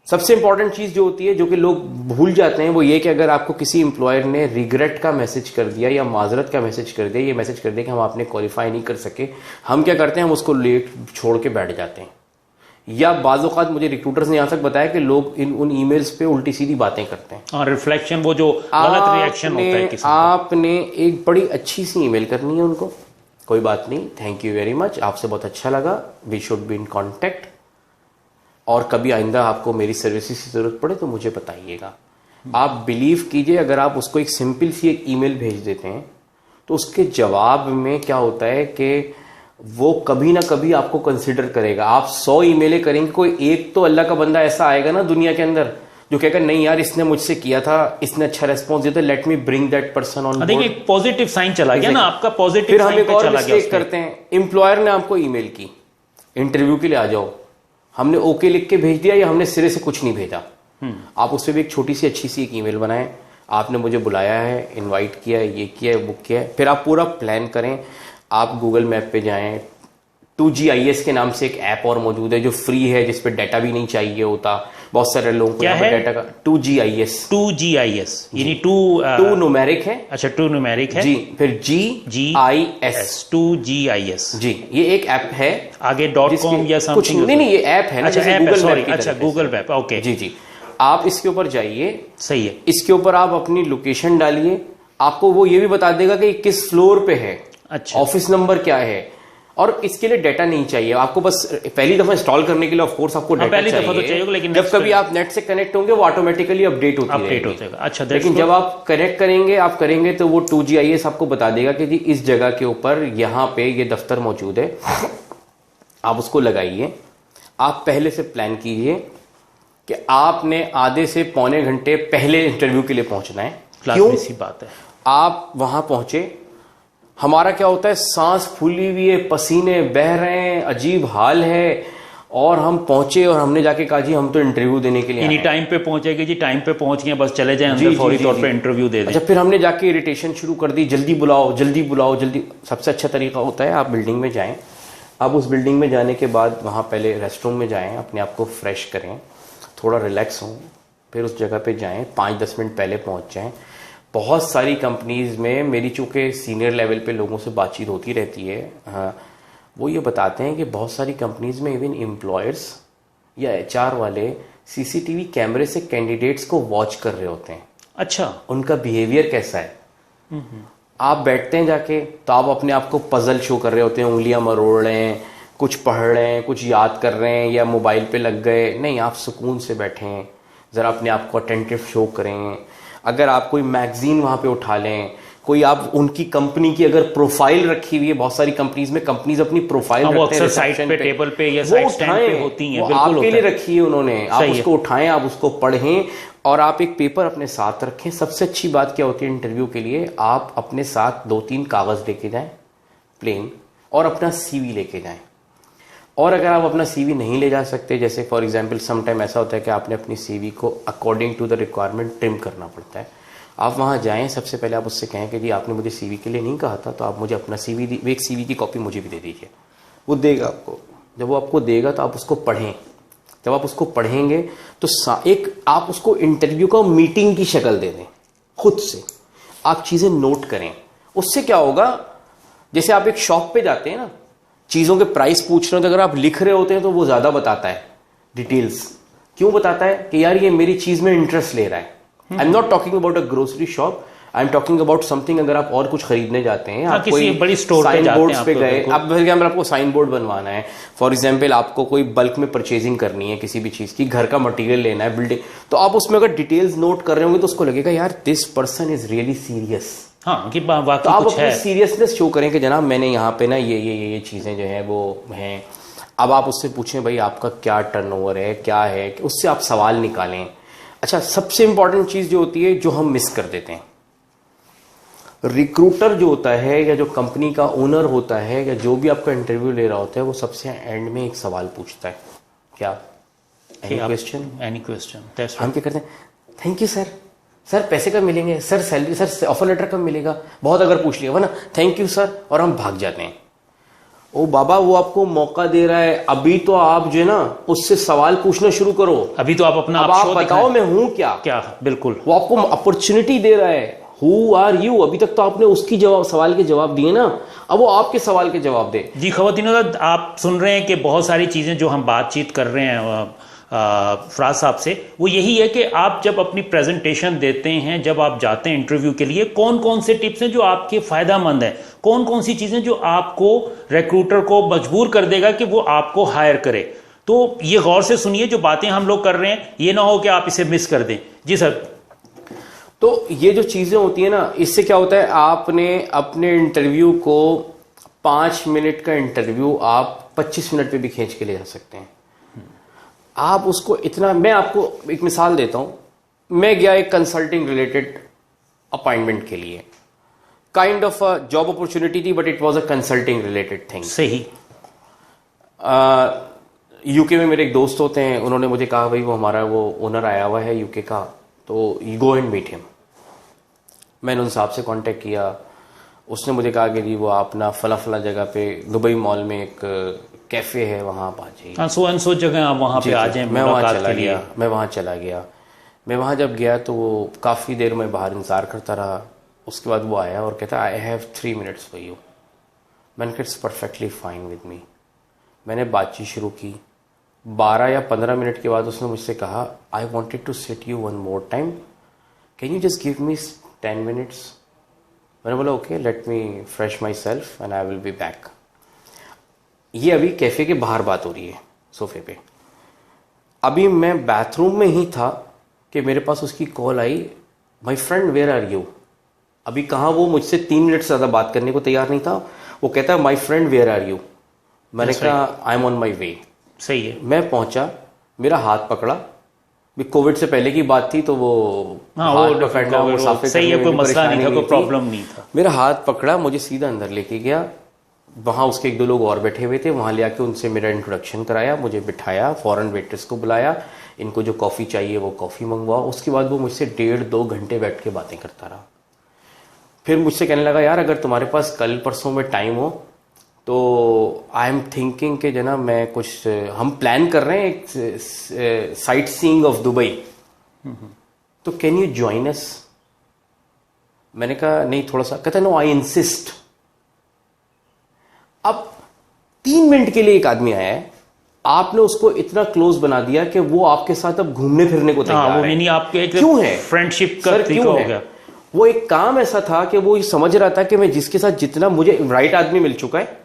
[SPEAKER 2] सबसे इंपॉर्टेंट चीज जो होती है, जो कि लोग भूल जाते हैं, वो ये कि अगर आपको किसी एम्प्लॉयर ने रिग्रेट का मैसेज कर दिया या माजरत का मैसेज कर दिया, ये मैसेज कर दिया कि हम आपने क्वालिफाई नहीं कर सके, हम क्या करते हैं, हम उसको लेट छोड़ के बैठ जाते हैं। या बाज़ औक़ात मुझे रिक्रूटर्स ने यहाँ तक बताया कि लोग उन ईमेल्स पे उल्टी सीधी बातें करते हैं।
[SPEAKER 1] और रिफ्लेक्शन, वो जो गलत रिएक्शन होता है किसी
[SPEAKER 2] आपने एक बड़ी अच्छी सी ईमेल करनी है उनको, कोई बात नहीं, थैंक यू वेरी मच, आपसे बहुत अच्छा लगा, we should be in contact, और कभी आइंदा आपको मेरी सर्विसेज की जरूरत पड़े तो मुझे बताइएगा। आप बिलीव कीजिए, अगर आप उसको एक सिंपल सी एक ईमेल भेज देते हैं तो उसके जवाब में क्या होता है कि वो कभी ना कभी आपको कंसिडर करेगा। आप 100 ईमेलें करेंगे, कोई एक तो अल्लाह का बंदा ऐसा आएगा ना दुनिया के अंदर जो कहेगा नहीं यार इसने मुझसे किया था, इसने अच्छा रेस्पॉन्स दिया था, let me bring that person on board.
[SPEAKER 1] एक पॉजिटिव साइन चला गया ना आपका, पॉजिटिव
[SPEAKER 2] फिर हम एक और मिस्टेक करते हैं। एम्प्लॉयर ने आपको ईमेल की, इंटरव्यू के लिए आ जाओ, हमने ओके लिख के भेज दिया या हमने सिरे से कुछ नहीं भेजा। आप उससे भी एक छोटी सी अच्छी सी एक ईमेल बनाएं, आपने मुझे बुलाया है, इनवाइट किया है, ये किया है, बुक किया है, फिर आप पूरा प्लान करें। आप गूगल मैप पे जाएं, 2GIS के नाम से एक ऐप और मौजूद है जो फ्री है, जिस पे डाटा भी नहीं चाहिए होता। बहुत सारे लोगों को
[SPEAKER 1] क्या
[SPEAKER 2] यहाँ पे
[SPEAKER 1] है?
[SPEAKER 2] डाटा का 2GIS
[SPEAKER 1] 2GIS यानी टू
[SPEAKER 2] 2 न्यूमेरिक है
[SPEAKER 1] अच्छा 2 न्यूमेरिक है
[SPEAKER 2] जी, फिर GIS
[SPEAKER 1] 2GIS
[SPEAKER 2] जी। ये एक ऐप है,
[SPEAKER 1] आगे .com या
[SPEAKER 2] कुछ
[SPEAKER 1] समथिंग
[SPEAKER 2] नहीं, ये ऐप है ना,
[SPEAKER 1] अच्छा
[SPEAKER 2] जैसे
[SPEAKER 1] ऐप है,
[SPEAKER 2] गूगल
[SPEAKER 1] सॉरी,
[SPEAKER 2] मैप की
[SPEAKER 1] अच्छा
[SPEAKER 2] तरह
[SPEAKER 1] गूगल
[SPEAKER 2] से।
[SPEAKER 1] मैप, ओके
[SPEAKER 2] जी जी। आप इसके ऊपर जाइए,
[SPEAKER 1] सही है।
[SPEAKER 2] इसके ऊपर आप अपनी लोकेशन डालिए, आपको वो ये भी बता देगा कि किस फ्लोर पे है,
[SPEAKER 1] अच्छा
[SPEAKER 2] ऑफिस नंबर क्या है। और इसके लिए डाटा नहीं चाहिए आपको, बस पहली दफा इंस्टॉल करने के लिए ऑफ कोर्स आपको डाटा
[SPEAKER 1] पहली दफा तो चाहिए, लेकिन
[SPEAKER 2] जब कभी आप नेट से कनेक्ट होंगे वो ऑटोमेटिकली अपडेट होती रहेगी।
[SPEAKER 1] अच्छा
[SPEAKER 2] लेकिन जब आप कनेक्ट करेंगे, आप करेंगे तो वो 2GIS आपको बता देगा कि जी इस जगह के ऊपर यहाँ पे ये दफ्तर मौजूद है, आप उसको लगाइए। आप पहले से प्लान कीजिए कि आपने आधे से पौने घंटे पहले इंटरव्यू के लिए पहुंचना है। क्यों?
[SPEAKER 1] सी बात है।
[SPEAKER 2] आप वहां पहुंचे, हमारा क्या होता है, सांस फूली हुई है, पसीने बह रहे हैं, अजीब हाल है, और हम पहुंचे और हमने जाके कहा जी हम तो इंटरव्यू देने के लिए आए हैं।
[SPEAKER 1] टाइम पे पहुंचेगी जी, टाइम पे पहुंच गए, बस चले जाएं अंदर, फौरी तौर पे इंटरव्यू दे दें।
[SPEAKER 2] अच्छा, फिर हमने जाके इरिटेशन शुरू कर दी, जल्दी बुलाओ जल्दी बुलाओ जल्दी। सबसे अच्छा तरीका होता है आप बिल्डिंग में जाएं, आप उस बिल्डिंग में जाने के बाद वहां पहले रेस्टरूम में जाएं, अपने आप को फ्रेश करें, थोड़ा रिलैक्स हों, फिर उस जगह पे जाएं, 5-10 मिनट पहले पहुंच जाएं। बहुत सारी कंपनीज में मेरी चूंकि सीनियर लेवल पे लोगों से बातचीत होती रहती है, वो ये बताते हैं कि बहुत सारी कंपनीज में इवन एम्प्लॉयर्स या HR वाले CCTV कैमरे से कैंडिडेट्स को वॉच कर रहे होते हैं।
[SPEAKER 1] अच्छा,
[SPEAKER 2] उनका बिहेवियर कैसा है। आप बैठते हैं जाके तो आप अपने आप को पजल शो कर रहे होते हैं, उंगलियां मरोड़ रहे हैं, कुछ पढ़ रहे हैं, कुछ याद कर रहे हैं, या मोबाइल पे लग गए। नहीं, आप सुकून से बैठें, ज़रा अपने आप को अटेंटिव शो करें। अगर आप कोई मैगजीन वहाँ पे उठा लें, कोई आप उनकी कंपनी की अगर प्रोफाइल रखी हुई है, बहुत सारी कंपनीज में कंपनीज अपनी प्रोफाइल रखते हैं
[SPEAKER 1] साइड पे, टेबल पे या साइड स्टैंड पे होती हैं,
[SPEAKER 2] वो आपके लिए रखी है उन्होंने, आप उसको उठाएं, आप उसको पढ़ें, और आप एक पेपर अपने साथ रखें। सबसे अच्छी बात क्या होती है इंटरव्यू के लिए, आप अपने साथ 2-3 कागज लेके जाएं प्लेन, और अपना CV लेके जाएं। और अगर आप अपना CV नहीं ले जा सकते, जैसे फॉर एग्जांपल समटाइम ऐसा होता है कि आपने अपनी CV को according to the requirement trim करना पड़ता है, आप वहाँ जाएं, सबसे पहले आप उससे कहें कि जी आपने मुझे CV के लिए नहीं कहा था, तो आप मुझे अपना CV एक CV की कॉपी मुझे भी दे दीजिए। वो देगा आपको, जब वो आपको देगा तो आप उसको पढ़ें। जब आप उसको पढ़ेंगे तो एक आप उसको इंटरव्यू का मीटिंग की शक्ल दे दें, खुद से आप चीज़ें नोट करें। उससे क्या होगा, जैसे आप एक शॉप पे जाते हैं ना, चीज़ों के प्राइस पूछ रहे हो, तो अगर आप लिख रहे होते हैं तो वो ज़्यादा बताता है डिटेल्स। क्यों बताता है कि यार ये मेरी चीज़ में इंटरेस्ट ले रहा है। I am not talking about a grocery shop, I am talking about something, अगर आप और कुछ खरीदने जाते हैं, आप कोई
[SPEAKER 1] बड़ी स्टोर पे
[SPEAKER 2] साइन बोर्ड्स पे गए,
[SPEAKER 1] तो
[SPEAKER 2] आप फॉर एग्जाम्पल आपको साइन बोर्ड बनवाना है, फॉर एग्जाम्पल आपको कोई बल्क में परचेजिंग करनी है किसी भी चीज़ की, घर का मटेरियल लेना है, बिल्डिंग, तो आप उसमें अगर डिटेल्स नोट कर रहे होंगे तो उसको लगेगा यार this person is really serious.
[SPEAKER 1] हाँ, कि वाकई
[SPEAKER 2] तो आप
[SPEAKER 1] कुछ
[SPEAKER 2] अपनी
[SPEAKER 1] है।
[SPEAKER 2] सीरियसनेस शो करें कि जनाब मैंने यहाँ पे ना ये चीज़ें जो है वो हैं। अब आप उससे पूछें भाई आपका क्या टर्नओवर है, क्या है, कि उससे आप सवाल निकालें। अच्छा, सबसे इंपॉर्टेंट चीज़ जो होती है, जो हम मिस कर देते हैं, रिक्रूटर जो होता है या जो कंपनी का ओनर होता है या जो भी आपका इंटरव्यू ले रहा होता है, वो सबसे एंड में एक सवाल पूछता है, क्या एनी क्वेश्चन। हम क्या करते हैं, थैंक यू सर, सर पैसे कब मिलेंगे, sir salary, sir offer letter कब मिलेगा, बहुत अगर पूछ लिया वरना थैंक यू सर, और हम भाग जाते हैं। ओ बाबा, वो आपको मौका दे रहा है, अभी तो आप जो है ना उससे सवाल पूछना शुरू करो,
[SPEAKER 1] अभी तो आप अपना
[SPEAKER 2] अब आप बताओ मैं हूं क्या।
[SPEAKER 1] बिल्कुल,
[SPEAKER 2] वो आपको अपॉर्चुनिटी दे रहा है, हु आर यू। अभी तक तो आपने उसकी सवाल के जवाब दिए ना, अब वो आपके सवाल के जवाब दे।
[SPEAKER 1] जी ख़वातीन, आप सुन रहे हैं कि बहुत सारी चीज़ें जो हम बातचीत कर रहे हैं फराज साहब से, वो यही है कि आप जब अपनी प्रेजेंटेशन देते हैं, जब आप जाते हैं इंटरव्यू के लिए, कौन कौन से टिप्स हैं जो आपके फ़ायदा मंद हैं, कौन कौन सी चीज़ें जो आपको रिक्रूटर को मजबूर कर देगा कि वो आपको हायर करे। तो ये गौर से सुनिए, जो बातें हम लोग कर रहे हैं, ये ना हो कि आप इसे मिस कर दें। जी सर।
[SPEAKER 2] तो ये जो चीज़ें होती है ना, इससे क्या होता है, आपने अपने इंटरव्यू को 5 मिनट का इंटरव्यू आप 25 मिनट पे भी खींच के ले जा सकते हैं। आप उसको इतना, मैं आपको एक मिसाल देता हूं। मैं गया एक कंसल्टिंग रिलेटेड अपॉइंटमेंट के लिए, kind of a job opportunity थी, but it was a consulting related thing.
[SPEAKER 1] सही।
[SPEAKER 2] यूके में मेरे एक दोस्त होते हैं, उन्होंने मुझे कहा भाई वो हमारा वो ओनर आया हुआ है यूके का, तो you go and meet him. मैंने उन साहब से कांटेक्ट किया, उसने मुझे कहा कि जी वो आप ना फला फला जगह पे दुबई मॉल में एक कैफ़े है, वहाँ आप आ जाइए।
[SPEAKER 1] हाँ, सो एंड सो जगह आप वहाँ पे आ जाएं
[SPEAKER 2] मैं वहाँ
[SPEAKER 1] मुलाकात
[SPEAKER 2] चला
[SPEAKER 1] के लिए।
[SPEAKER 2] गया, मैं वहाँ चला गया। मैं वहाँ जब गया तो वो काफ़ी देर में बाहर इंतज़ार करता रहा। उसके बाद वो आया और कहता I have 3 minutes for you. मैंने कहा it's perfectly fine with me. मैंने बातचीत शुरू की। 12 या 15 मिनट के बाद उसने मुझसे कहा I wanted to sit you one more time, can you just give me 10 minutes. मैंने बोला okay, let me fresh myself and I will be back. ये अभी कैफ़े के बाहर बात हो रही है सोफे पे। अभी मैं बाथरूम में ही था कि मेरे पास उसकी कॉल आई, my friend where are you. अभी कहाँ वो मुझसे 3 मिनट से ज़्यादा बात करने को तैयार नहीं था। वो कहता है my friend where are you. मैंने कहा आई एम ऑन माई वे।
[SPEAKER 1] सही है।
[SPEAKER 2] मैं पहुंचा, मेरा हाथ पकड़ा। कोविड से पहले की बात थी तो वो
[SPEAKER 1] हाँ,
[SPEAKER 2] हाथ
[SPEAKER 1] वो
[SPEAKER 2] पकड़ना, वो साफे
[SPEAKER 1] सही है,
[SPEAKER 2] करने
[SPEAKER 1] कोई
[SPEAKER 2] में
[SPEAKER 1] मसला नहीं था,
[SPEAKER 2] परेशानी
[SPEAKER 1] कोई
[SPEAKER 2] थी।
[SPEAKER 1] प्रॉब्लम नहीं था।
[SPEAKER 2] मेरा हाथ पकड़ा, मुझे सीधा अंदर लेके गया। वहाँ उसके 1-2 लोग और बैठे हुए थे, वहाँ ले आके उनसे मेरा इंट्रोडक्शन कराया, मुझे बिठाया, फॉरेन वेटर्स को बुलाया, इनको जो कॉफ़ी चाहिए वो कॉफ़ी मंगवा। उसके बाद वो मुझसे 1.5-2 घंटे बैठ के बातें करता रहा। फिर मुझसे कहने लगा यार अगर तुम्हारे पास कल परसों में टाइम हो तो आई एम थिंकिंग कि जना मैं कुछ हम प्लान कर रहे हैं एक साइट सीइंग ऑफ दुबई, तो कैन यू ज्वाइन अस। मैंने कहा नहीं थोड़ा सा। कहता नो आई इंसिस्ट। अब 3 मिनट के लिए एक आदमी आया है, आपने उसको इतना क्लोज बना दिया कि वो आपके साथ अब घूमने फिरने को तैयार
[SPEAKER 1] वो
[SPEAKER 2] है।
[SPEAKER 1] नहीं, आपके
[SPEAKER 2] क्यों है?
[SPEAKER 1] फ्रेंडशिप का
[SPEAKER 2] सर
[SPEAKER 1] तरीका
[SPEAKER 2] क्यों
[SPEAKER 1] हो
[SPEAKER 2] है?
[SPEAKER 1] गया।
[SPEAKER 2] वो एक काम ऐसा था कि वो ये समझ रहा था कि मैं जिसके साथ जितना, मुझे राइट आदमी मिल चुका है,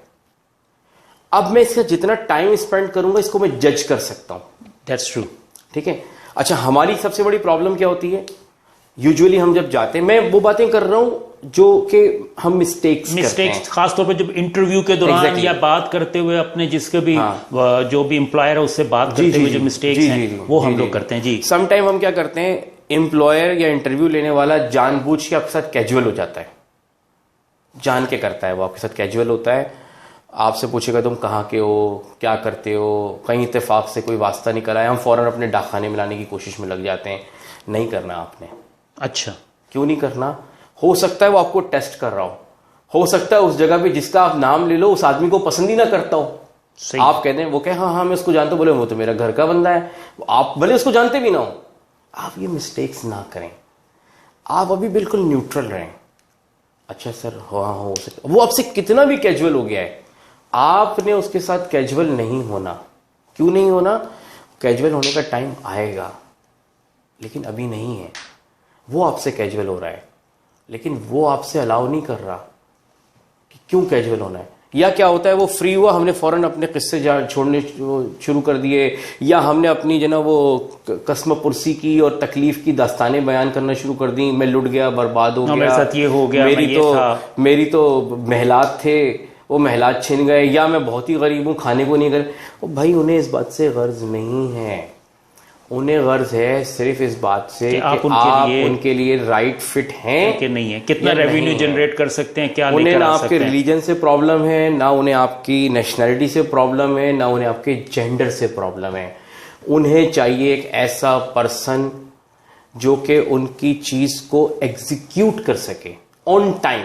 [SPEAKER 2] अब मैं इसका जितना टाइम स्पेंड करूंगा इसको मैं जज कर सकता हूं।
[SPEAKER 1] That's true.
[SPEAKER 2] ठीक है। अच्छा, हमारी सबसे बड़ी प्रॉब्लम क्या होती है? यूजुअली हम जब जाते हैं, मैं वो बातें कर रहा हूं जो कि हम मिस्टेक्स करते हैं,
[SPEAKER 1] खासतौर पे जब इंटरव्यू के दौरान
[SPEAKER 2] Exactly.
[SPEAKER 1] या बात करते हुए अपने जिसके भी
[SPEAKER 2] हाँ।
[SPEAKER 1] जो भी एम्प्लॉयर है उससे बात करते हुए जो मिस्टेक्स हैं वो हम लोग करते हैं। जी,
[SPEAKER 2] सम टाइम हम क्या करते हैं, एम्प्लॉयर या इंटरव्यू लेने वाला जानबूझ के आपके साथ कैजुअल हो जाता है, जान के करता है, वो आपके साथ कैजुअल होता है। आपसे पूछेगा तुम कहाँ के हो, क्या करते हो, कहीं इत्तेफाक से कोई वास्ता निकल आया, हम फौरन अपने डाकखाने में लाने की कोशिश में लग जाते हैं। नहीं करना आपने।
[SPEAKER 1] अच्छा,
[SPEAKER 2] क्यों नहीं करना? हो सकता है वो आपको टेस्ट कर रहा हो सकता है उस जगह पे जिसका आप नाम ले लो उस आदमी को पसंद ही ना करता हो।
[SPEAKER 1] सही।
[SPEAKER 2] आप कहते हैं, वो कहे हाँ हाँ मैं उसको जानता हूं, बोले वो तो मेरा घर का बंदा है, आप भले उसको जानते भी ना हो। आप ये मिस्टेक्स ना करें, आप अभी बिल्कुल न्यूट्रल रहें। अच्छा सर, हाँ हो सकता, वो आपसे कितना भी कैजुअल हो गया है, आपने उसके साथ कैजुअल नहीं होना। क्यों नहीं होना? कैजुअल होने का टाइम आएगा, लेकिन अभी नहीं है। वो आपसे कैजुअल हो रहा है, लेकिन वो आपसे अलाउ नहीं कर रहा कि क्यों कैजुअल होना है। या क्या होता है, वो फ्री हुआ, हमने फौरन अपने किस्से छोड़ने शुरू कर दिए, या हमने अपनी जो ना वो कसम पुरसी की और तकलीफ की दास्तानें बयान करना शुरू कर दी। मैं लुट गया, बर्बाद हो गया,
[SPEAKER 1] मेरे साथ ये हो गया,
[SPEAKER 2] मेरी तो महलात थे, वो महलात छिन गए, या मैं बहुत ही गरीब हूँ, खाने को नहीं कर। भाई उन्हें इस बात से गर्ज नहीं है, उन्हें गर्ज है सिर्फ इस बात से कि आप उनके लिए राइट फिट हैं
[SPEAKER 1] कि नहीं है, कितना रेवेन्यू जनरेट कर सकते हैं, क्या
[SPEAKER 2] उन्हें
[SPEAKER 1] लेकर
[SPEAKER 2] ना
[SPEAKER 1] आ
[SPEAKER 2] आपके
[SPEAKER 1] सकते हैं।
[SPEAKER 2] रिलीजन से प्रॉब्लम है, ना उन्हें आपकी नेशनैलिटी से प्रॉब्लम है, ना उन्हें आपके जेंडर से प्रॉब्लम है। उन्हें चाहिए एक ऐसा पर्सन जो कि उनकी चीज को एग्जीक्यूट कर सके ऑन टाइम।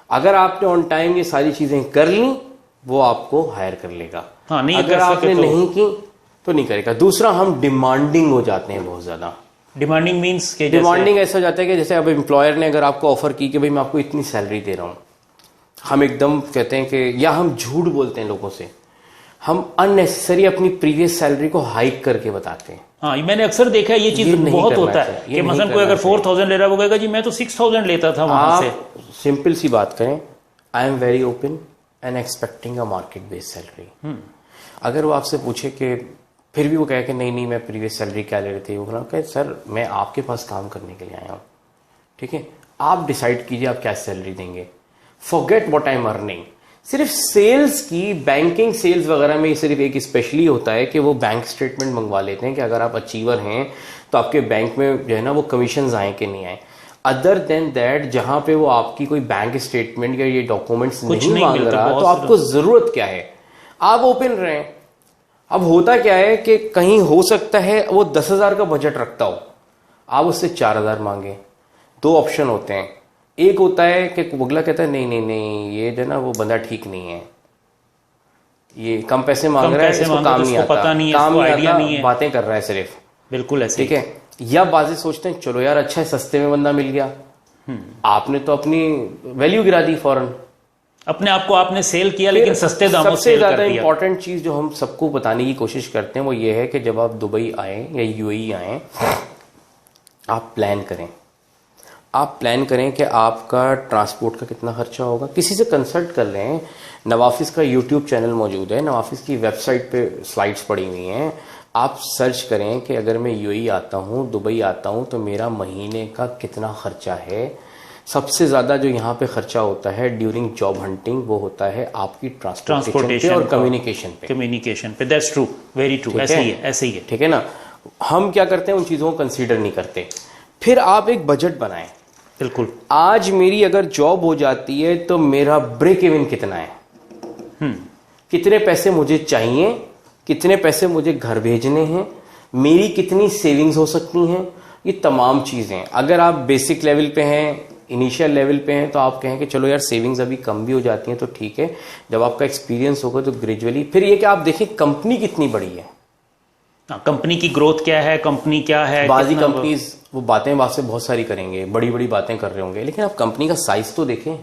[SPEAKER 2] अगर आपने ऑन टाइम ये सारी चीजें कर ली, वो आपको हायर कर लेगा।
[SPEAKER 1] हाँ, नहीं
[SPEAKER 2] अगर आपने नहीं की तो नहीं करेगा। दूसरा, हम डिमांडिंग हो जाते हैं बहुत ज्यादा।
[SPEAKER 1] डिमांडिंग मींस के
[SPEAKER 2] डिमांडिंग ऐसा हो जाता है कि जैसे अब एम्प्लॉयर ने अगर आपको ऑफर की कि भाई मैं आपको इतनी सैलरी दे रहा हूं, हम एकदम कहते हैं कि, या हम झूठ बोलते हैं लोगों से, हम अननेसेसरी अपनी प्रीवियस सैलरी को हाइक करके बताते हैं।
[SPEAKER 1] हाँ, मैंने अक्सर देखा है, ये चीज बहुत होता है कि मसलन कोई अगर 4000 ले रहा है, वो कहेगा जी मैं तो 6000 लेता था वहां से।
[SPEAKER 2] सिंपल सी बात करें, I am very open and expecting a market based salary. अगर वो आपसे पूछे कि फिर भी वो कहे कि नहीं नहीं मैं प्रीवियस सैलरी क्या ले रही थी, वो कहे सर मैं आपके पास काम करने के लिए आया हूँ, ठीक है, आप डिसाइड कीजिए आप क्या सैलरी देंगे। Forget what I am earning. सिर्फ सेल्स की, बैंकिंग सेल्स वगैरह में सिर्फ एक स्पेशली होता है कि वो बैंक स्टेटमेंट मंगवा लेते हैं कि अगर आप अचीवर हैं तो आपके बैंक में जो है ना वो कमीशन आए कि नहीं आए। अदर देन दैट, जहां पे वो आपकी कोई बैंक स्टेटमेंट या ये डॉक्यूमेंट्स नहीं मांग रहा, तो आपको जरूरत क्या है? आप ओपन रहें। अब होता क्या है कि कहीं हो सकता है वो 10,000 का बजट रखता हो, आप उससे 4,000 मांगे, दो ऑप्शन होते हैं। एक होता है कि अगला कहता है नहीं नहीं नहीं, ये जो ना वो बंदा ठीक नहीं है, ये कम पैसे मांग रहा है, इसको काम नहीं आता,
[SPEAKER 1] पता नहीं है,
[SPEAKER 2] काम
[SPEAKER 1] इसको
[SPEAKER 2] नहीं
[SPEAKER 1] आइडिया
[SPEAKER 2] आता,
[SPEAKER 1] नहीं है।
[SPEAKER 2] बातें कर रहा है सिर्फ।
[SPEAKER 1] बिल्कुल ऐसे
[SPEAKER 2] ठीक है। या बातें सोचते हैं चलो यार अच्छा है, सस्ते में बंदा मिल गया, आपने तो अपनी वैल्यू गिरा दी फौरन,
[SPEAKER 1] अपने आप को आपने सेल किया, लेकिन सस्ते दामों
[SPEAKER 2] सबसे
[SPEAKER 1] सेल
[SPEAKER 2] ज्यादा
[SPEAKER 1] कर दिया।
[SPEAKER 2] इंपॉर्टेंट चीज जो हम सबको बताने की कोशिश करते हैं वो ये है कि जब आप दुबई आए या यूएई आए, आप प्लान करें। आप प्लान करें कि आपका ट्रांसपोर्ट का कितना खर्चा होगा, किसी से कंसल्ट कर लें। नवाफिस का यूट्यूब चैनल मौजूद है, नवाफिस की वेबसाइट पे स्लाइड्स पड़ी हुई हैं, आप सर्च करें कि अगर मैं यूएई आता हूँ, दुबई आता हूँ, तो मेरा महीने का कितना खर्चा है। सबसे ज़्यादा जो यहाँ पे खर्चा होता है ड्यूरिंग जॉब हंटिंग वो होता है आपकी ट्रांसपोर्टेशन पे और
[SPEAKER 1] कम्युनिकेशन पे। दैट्स ट्रू, वेरी ट्रू, ऐसे ही है, ऐसे ही है।
[SPEAKER 2] ठीक है ना। हम क्या करते हैं, उन चीज़ों को कंसीडर नहीं करते। फिर आप एक बजट बनाएं।
[SPEAKER 1] बिल्कुल।
[SPEAKER 2] आज मेरी अगर जॉब हो जाती है तो मेरा ब्रेक इवन कितना है, कितने पैसे मुझे चाहिए, कितने पैसे मुझे घर भेजने हैं, मेरी कितनी सेविंग्स हो सकती हैं, ये तमाम चीज़ें। अगर आप बेसिक लेवल पे हैं, इनिशियल लेवल पे हैं, तो आप कहें कि चलो यार सेविंग्स अभी कम भी हो जाती हैं तो ठीक है। जब आपका एक्सपीरियंस होगा तो ग्रेजुअली फिर ये कि आप देखें कंपनी कितनी बड़ी है,
[SPEAKER 1] कंपनी की ग्रोथ क्या है, कंपनी क्या है।
[SPEAKER 2] बाजी कंपनीज वो बातें वास्ते बहुत सारी करेंगे, बड़ी बड़ी बातें कर रहे होंगे, लेकिन आप कंपनी का साइज तो देखें।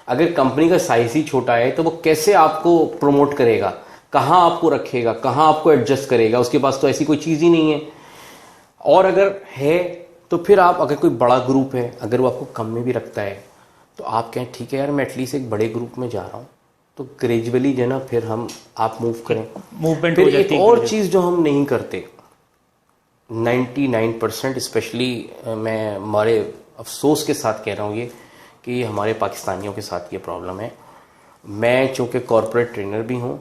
[SPEAKER 2] अगर कंपनी का साइज ही छोटा है तो वो कैसे आपको प्रमोट करेगा, कहाँ आपको रखेगा, कहाँ आपको एडजस्ट करेगा, उसके पास तो ऐसी कोई चीज़ ही नहीं है। और अगर है तो फिर आप, अगर कोई बड़ा ग्रुप है, अगर वो आपको कम में भी रखता है तो आप कहें ठीक है यार मैं एटलीस्ट एक बड़े ग्रुप में जा रहा हूँ, तो ग्रेजुअली जो ना फिर आप मूव करें,
[SPEAKER 1] मूवमेंट
[SPEAKER 2] फिर
[SPEAKER 1] हो जाती
[SPEAKER 2] एक
[SPEAKER 1] है।
[SPEAKER 2] और चीज़ जो हम नहीं करते 99% स्पेशली मैं हमारे अफसोस के साथ कह रहा हूँ ये कि हमारे पाकिस्तानियों के साथ ये प्रॉब्लम है। मैं चूँकि कॉरपोरेट ट्रेनर भी हूँ,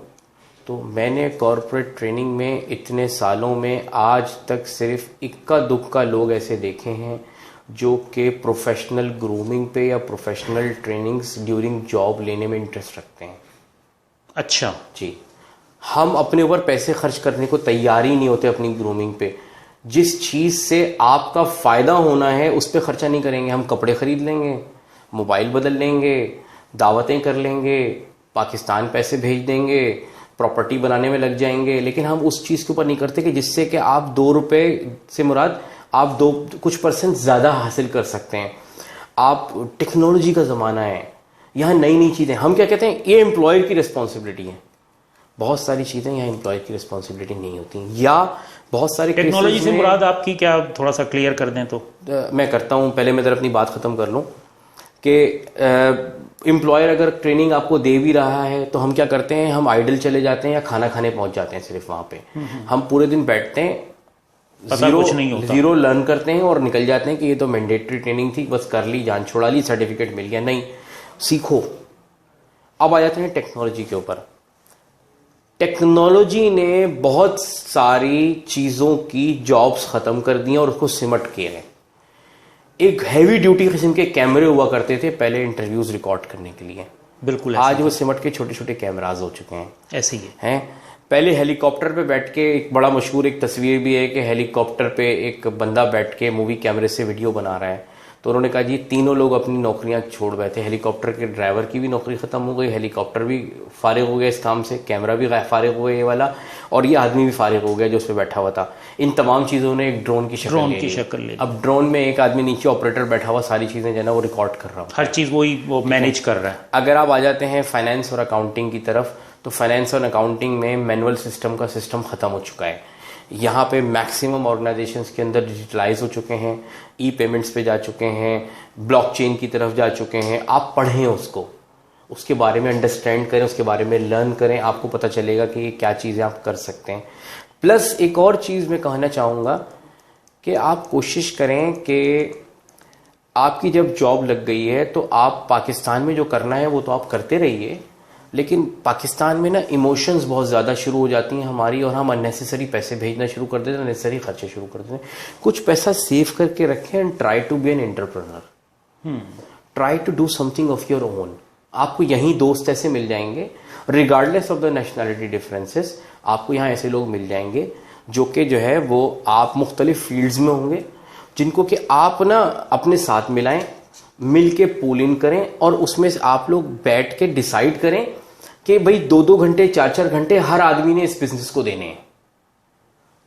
[SPEAKER 2] तो मैंने कॉरपोरेट ट्रेनिंग में इतने सालों में आज तक सिर्फ इक्का दुक्का लोग ऐसे देखे हैं जो कि प्रोफेशनल ग्रूमिंग पे या प्रोफेशनल ट्रेनिंग्स ड्यूरिंग जॉब लेने में इंटरेस्ट रखते हैं।
[SPEAKER 1] अच्छा
[SPEAKER 2] जी, हम अपने ऊपर पैसे खर्च करने को तैयार ही नहीं होते अपनी ग्रूमिंग पे। जिस चीज़ से आपका फ़ायदा होना है उस पर खर्चा नहीं करेंगे। हम कपड़े ख़रीद लेंगे, मोबाइल बदल लेंगे, दावतें कर लेंगे, पाकिस्तान पैसे भेज देंगे, प्रॉपर्टी बनाने में लग जाएंगे, लेकिन हम उस चीज़ के ऊपर नहीं करते कि जिससे कि आप 2 रुपये से मुराद आप कुछ % ज़्यादा हासिल कर सकते हैं। आप टेक्नोलॉजी का ज़माना है, यहाँ नई नई चीज़ें, हम क्या कहते हैं ये एम्प्लॉयर की रिस्पॉन्सिबिलिटी है। बहुत सारी चीज़ें यहाँ एम्प्लॉयर की रिस्पॉन्सिबिलिटी नहीं होती, या बहुत सारी
[SPEAKER 1] टेक्नोलॉजी से मुराद आपकी क्या, थोड़ा सा क्लियर कर दें तो।
[SPEAKER 2] मैं करता हूँ, पहले मैं अपनी बात ख़त्म कर लूँ कि एम्प्लॉयर अगर ट्रेनिंग आपको दे भी रहा है तो हम क्या करते हैं, हम आइडल चले जाते हैं या खाना खाने पहुंच जाते हैं सिर्फ वहाँ पे। हम पूरे दिन बैठते हैं, जीरो लर्न करते हैं और निकल जाते हैं कि ये तो मैंडेटरी ट्रेनिंग थी, बस कर ली, जान छोड़ा ली, सर्टिफिकेट मिल गया। नहीं, सीखो। अब आ जाते हैं टेक्नोलॉजी के ऊपर। टेक्नोलॉजी ने बहुत सारी चीज़ों की जॉब्स ख़त्म कर दी और उसको सिमट के है। एक हैवी ड्यूटी किस्म के कैमरे हुआ करते थे पहले इंटरव्यूज रिकॉर्ड करने के लिए,
[SPEAKER 1] बिल्कुल
[SPEAKER 2] आज वो सिमट के छोटे छोटे कैमराज हो चुके हैं।
[SPEAKER 1] ऐसे ही
[SPEAKER 2] हैं। पहले हेलीकॉप्टर पे बैठ के, एक बड़ा मशहूर एक तस्वीर भी है कि हेलीकॉप्टर पे एक बंदा बैठ के मूवी कैमरे से वीडियो बना रहा है, तो उन्होंने कहा जी तीनों लोग अपनी नौकरियां छोड़ बैठे। हेलीकॉप्टर के ड्राइवर की भी नौकरी ख़त्म हो गई, हेलीकॉप्टर भी फारिग हो गया इस काम से, कैमरा भी फारिग हो गया ये वाला, और ये आदमी भी फारिग हो गया जो उस पर बैठा हुआ था। इन तमाम चीज़ों ने एक ड्रोन की शक्ल ले ली। अब ड्रोन में एक आदमी नीचे ऑपरेटर बैठा हुआ सारी चीज़ें जो है ना वो रिकॉर्ड कर रहा है,
[SPEAKER 1] हर चीज़ वो मैनेज कर रहा है।
[SPEAKER 2] अगर आप आ जाते हैं फाइनेंस और अकाउंटिंग की तरफ, तो फाइनेंस और अकाउंटिंग में मैनुअल सिस्टम का सिस्टम ख़त्म हो चुका है। यहाँ पे मैक्सिमम ऑर्गेनाइजेशंस के अंदर डिजिटलाइज हो चुके हैं, ई पेमेंट्स पे जा चुके हैं, ब्लॉकचेन की तरफ जा चुके हैं। आप पढ़ें उसको, उसके बारे में अंडरस्टैंड करें, उसके बारे में लर्न करें, आपको पता चलेगा कि ये क्या चीज़ें आप कर सकते हैं। प्लस एक और चीज़ मैं कहना चाहूँगा कि आप कोशिश करें कि आपकी जब जॉब लग गई है तो आप पाकिस्तान में जो करना है वो तो आप करते रहिए, लेकिन पाकिस्तान में ना इमोशंस बहुत ज़्यादा शुरू हो जाती हैं हमारी, और हम अननेसेसरी पैसे भेजना शुरू कर देते हैं, अननेसेसरी खर्चे शुरू कर देते हैं। कुछ पैसा सेव करके रखें and try to be an entrepreneur, try to do something of your own. आपको यहीं दोस्त ऐसे मिल जाएंगे, regardless of the nationality differences, आपको यहाँ ऐसे लोग मिल जाएंगे जो कि जो है वो आप मुख्तलिफ फील्ड्स में होंगे, जिनको कि आप ना अपने साथ मिलाएं, मिल के पूल इन करें और उसमें से आप लोग बैठ के डिसाइड करें कि भाई 2-2 घंटे 4-4 घंटे हर आदमी ने इस बिजनेस को देने हैं,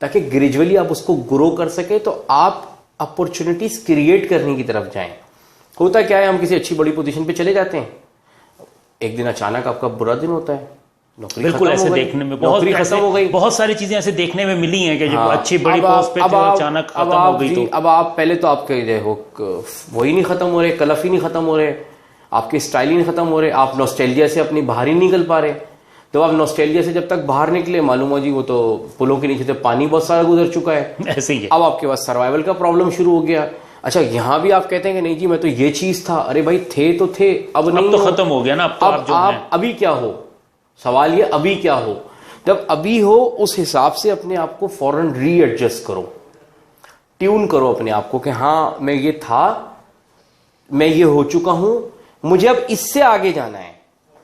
[SPEAKER 2] ताकि ग्रेजुअली आप उसको ग्रो कर सके, तो आप अपॉर्चुनिटीज क्रिएट करने की तरफ जाएं। होता क्या है, हम किसी अच्छी बड़ी पोजीशन पे चले जाते हैं, एक दिन अचानक आपका बुरा दिन होता है, नौकरी
[SPEAKER 1] बिल्कुल
[SPEAKER 2] खत्म
[SPEAKER 1] ऐसे
[SPEAKER 2] हो गई,
[SPEAKER 1] देखने में
[SPEAKER 2] नौकरी खत्म हो गई।
[SPEAKER 1] बहुत सारी चीजें ऐसे देखने में मिली हैं कि जब
[SPEAKER 2] हाँ,
[SPEAKER 1] अच्छी बड़ी पोस्ट पे थे और अचानक खत्म हो गई। तो
[SPEAKER 2] अब आप पहले तो आपके वही नहीं खत्म हो रहे, कलफ ही नहीं खत्म हो रहे, आपके स्टाइल ही नहीं खत्म हो रहे, आप नॉस्टैल्जिया से अपनी बाहर ही नहीं निकल पा रहे। तो आप नॉस्टैल्जिया से जब तक बाहर निकले, मालूम हो जी वो तो पुलों के नीचे से पानी बहुत सारा गुजर चुका है,
[SPEAKER 1] ऐसे ही है।
[SPEAKER 2] अब आपके पास सर्वाइवल का प्रॉब्लम शुरू हो गया। अच्छा, यहां भी आप कहते हैं कि नहीं जी मैं तो ये चीज था, अरे भाई थे तो थे, अब नहीं
[SPEAKER 1] तो
[SPEAKER 2] हो।
[SPEAKER 1] खत्म हो गया ना, अब तो आप जो
[SPEAKER 2] आप अभी क्या हो, सवाल ये अभी क्या हो। जब अभी हो उस हिसाब से अपने आप को फौरन रीएडजस्ट करो, ट्यून करो अपने आप को कि हाँ मैं ये था, मैं ये हो चुका हूं, मुझे अब इससे आगे जाना है,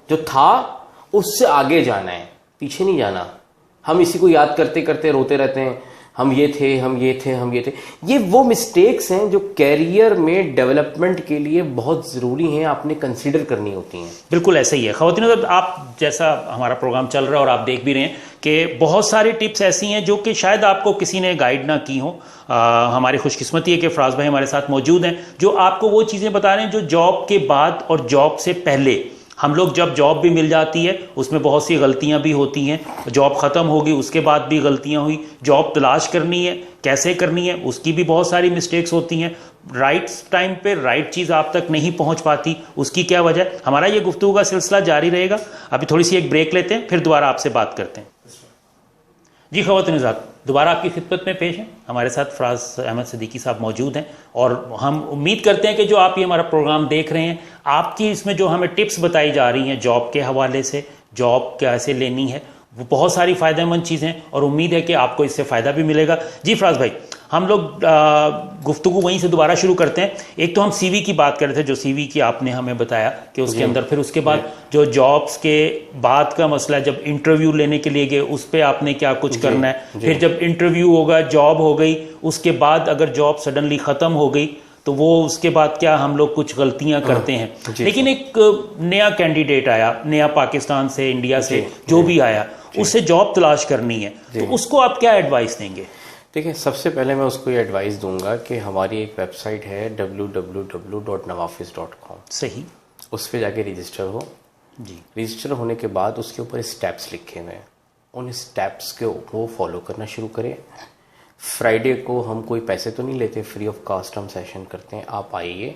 [SPEAKER 2] जो था उससे आगे जाना है, पीछे नहीं जाना। हम इसी को याद करते करते रोते रहते हैं, हम ये थे, हम ये थे, हम ये थे। ये वो मिस्टेक्स हैं जो कैरियर में डेवलपमेंट के लिए बहुत जरूरी हैं, आपने कंसीडर करनी होती हैं।
[SPEAKER 1] बिल्कुल ऐसा ही है। ख़वातीन, आप जैसा हमारा प्रोग्राम चल रहा है और आप देख भी रहे हैं कि बहुत सारी टिप्स ऐसी हैं जो कि शायद आपको किसी ने गाइड ना की हो। हमारी खुशकिस्मती है कि फराज भाई हमारे साथ मौजूद हैं जो आपको वो चीज़ें बता रहे हैं जो जॉब के बाद और जॉब से पहले, हम लोग जब जॉब भी मिल जाती है उसमें बहुत सी गलतियां भी होती हैं, जॉब ख़त्म होगी उसके बाद भी गलतियां हुई, जॉब तलाश करनी है कैसे करनी है उसकी भी बहुत सारी मिस्टेक्स होती हैं, राइट टाइम पे राइट चीज़ आप तक नहीं पहुंच पाती, उसकी क्या वजह। हमारा ये गुफ्तगू का सिलसिला जारी रहेगा। अभी थोड़ी सी एक ब्रेक लेते हैं, फिर दोबारा आपसे बात करते हैं। जी ख़वातीन हज़रात, दोबारा आपकी खिदमत में पेश हैं। हमारे साथ फराज अहमद सिद्दीकी साहब मौजूद हैं और हम उम्मीद करते हैं कि जो आप ये हमारा प्रोग्राम देख रहे हैं, आपकी इसमें जो हमें टिप्स बताई जा रही हैं जॉब के हवाले से, जॉब कैसे लेनी है, वो बहुत सारी फ़ायदेमंद चीज़ें, और उम्मीद है कि आपको इससे फ़ायदा भी मिलेगा। जी फराज भाई, हम लोग गुफ्तगू वहीं से दोबारा शुरू करते हैं। एक तो हम सीवी की बात कर रहे थे, जो सीवी की आपने हमें बताया कि उसके अंदर, फिर उसके बाद जो जॉब्स के बाद का मसला, जब इंटरव्यू लेने के लिए गए उस पर आपने क्या कुछ करना है, फिर जब इंटरव्यू होगा, जॉब हो गई, उसके बाद अगर जॉब सडनली ख़त्म हो गई तो वो उसके बाद क्या हम लोग कुछ गलतियां करते हैं। लेकिन एक नया कैंडिडेट आया, नया पाकिस्तान से, इंडिया से जो भी आया, उससे जॉब तलाश करनी है, तो उसको आप क्या एडवाइस देंगे?
[SPEAKER 2] देखिए, सबसे पहले मैं उसको ये एडवाइस दूंगा कि हमारी एक वेबसाइट है www.nawafis.com।
[SPEAKER 1] सही,
[SPEAKER 2] उस पर जाके रजिस्टर हो
[SPEAKER 1] जी।
[SPEAKER 2] रजिस्टर होने के बाद उसके ऊपर स्टेप्स लिखे हुए हैं, उन स्टेप्स के वो फॉलो करना शुरू करें। फ्राइडे को हम कोई पैसे तो नहीं लेते, फ्री ऑफ कास्ट हम सेशन करते हैं। आप आइए,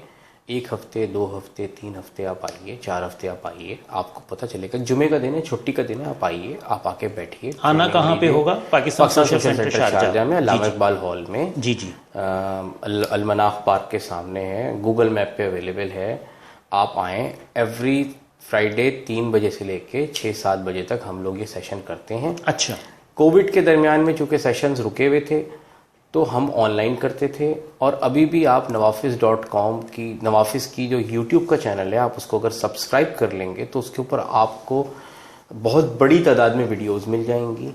[SPEAKER 2] 1 हफ्ते 2 हफ्ते 3 हफ्ते आप आइए, 4 हफ्ते आप आइए, आपको पता चलेगा। जुमे का दिन है, छुट्टी का दिन है, आप आइए, आप आके बैठिए।
[SPEAKER 1] आना कहाँ पे होगा? पाकिस्तान सोशल सेंटर
[SPEAKER 2] शारजाह में, अल्लामा इकबाल हॉल में।
[SPEAKER 1] जी जी।
[SPEAKER 2] अलमनाफ पार्क के सामने है, गूगल मैप पे अवेलेबल है। आप आएँ, एवरी फ्राइडे 3 बजे से लेके 6-7 बजे तक हम लोग ये सेशन करते हैं।
[SPEAKER 1] अच्छा।
[SPEAKER 2] कोविड के दरमियान में चूंकि सेशंस रुके हुए थे तो हम ऑनलाइन करते थे, और अभी भी आप nawafis.com की, नवाफिस की जो यूट्यूब का चैनल है, आप उसको अगर सब्सक्राइब कर लेंगे तो उसके ऊपर आपको बहुत बड़ी तादाद में वीडियोस मिल जाएंगी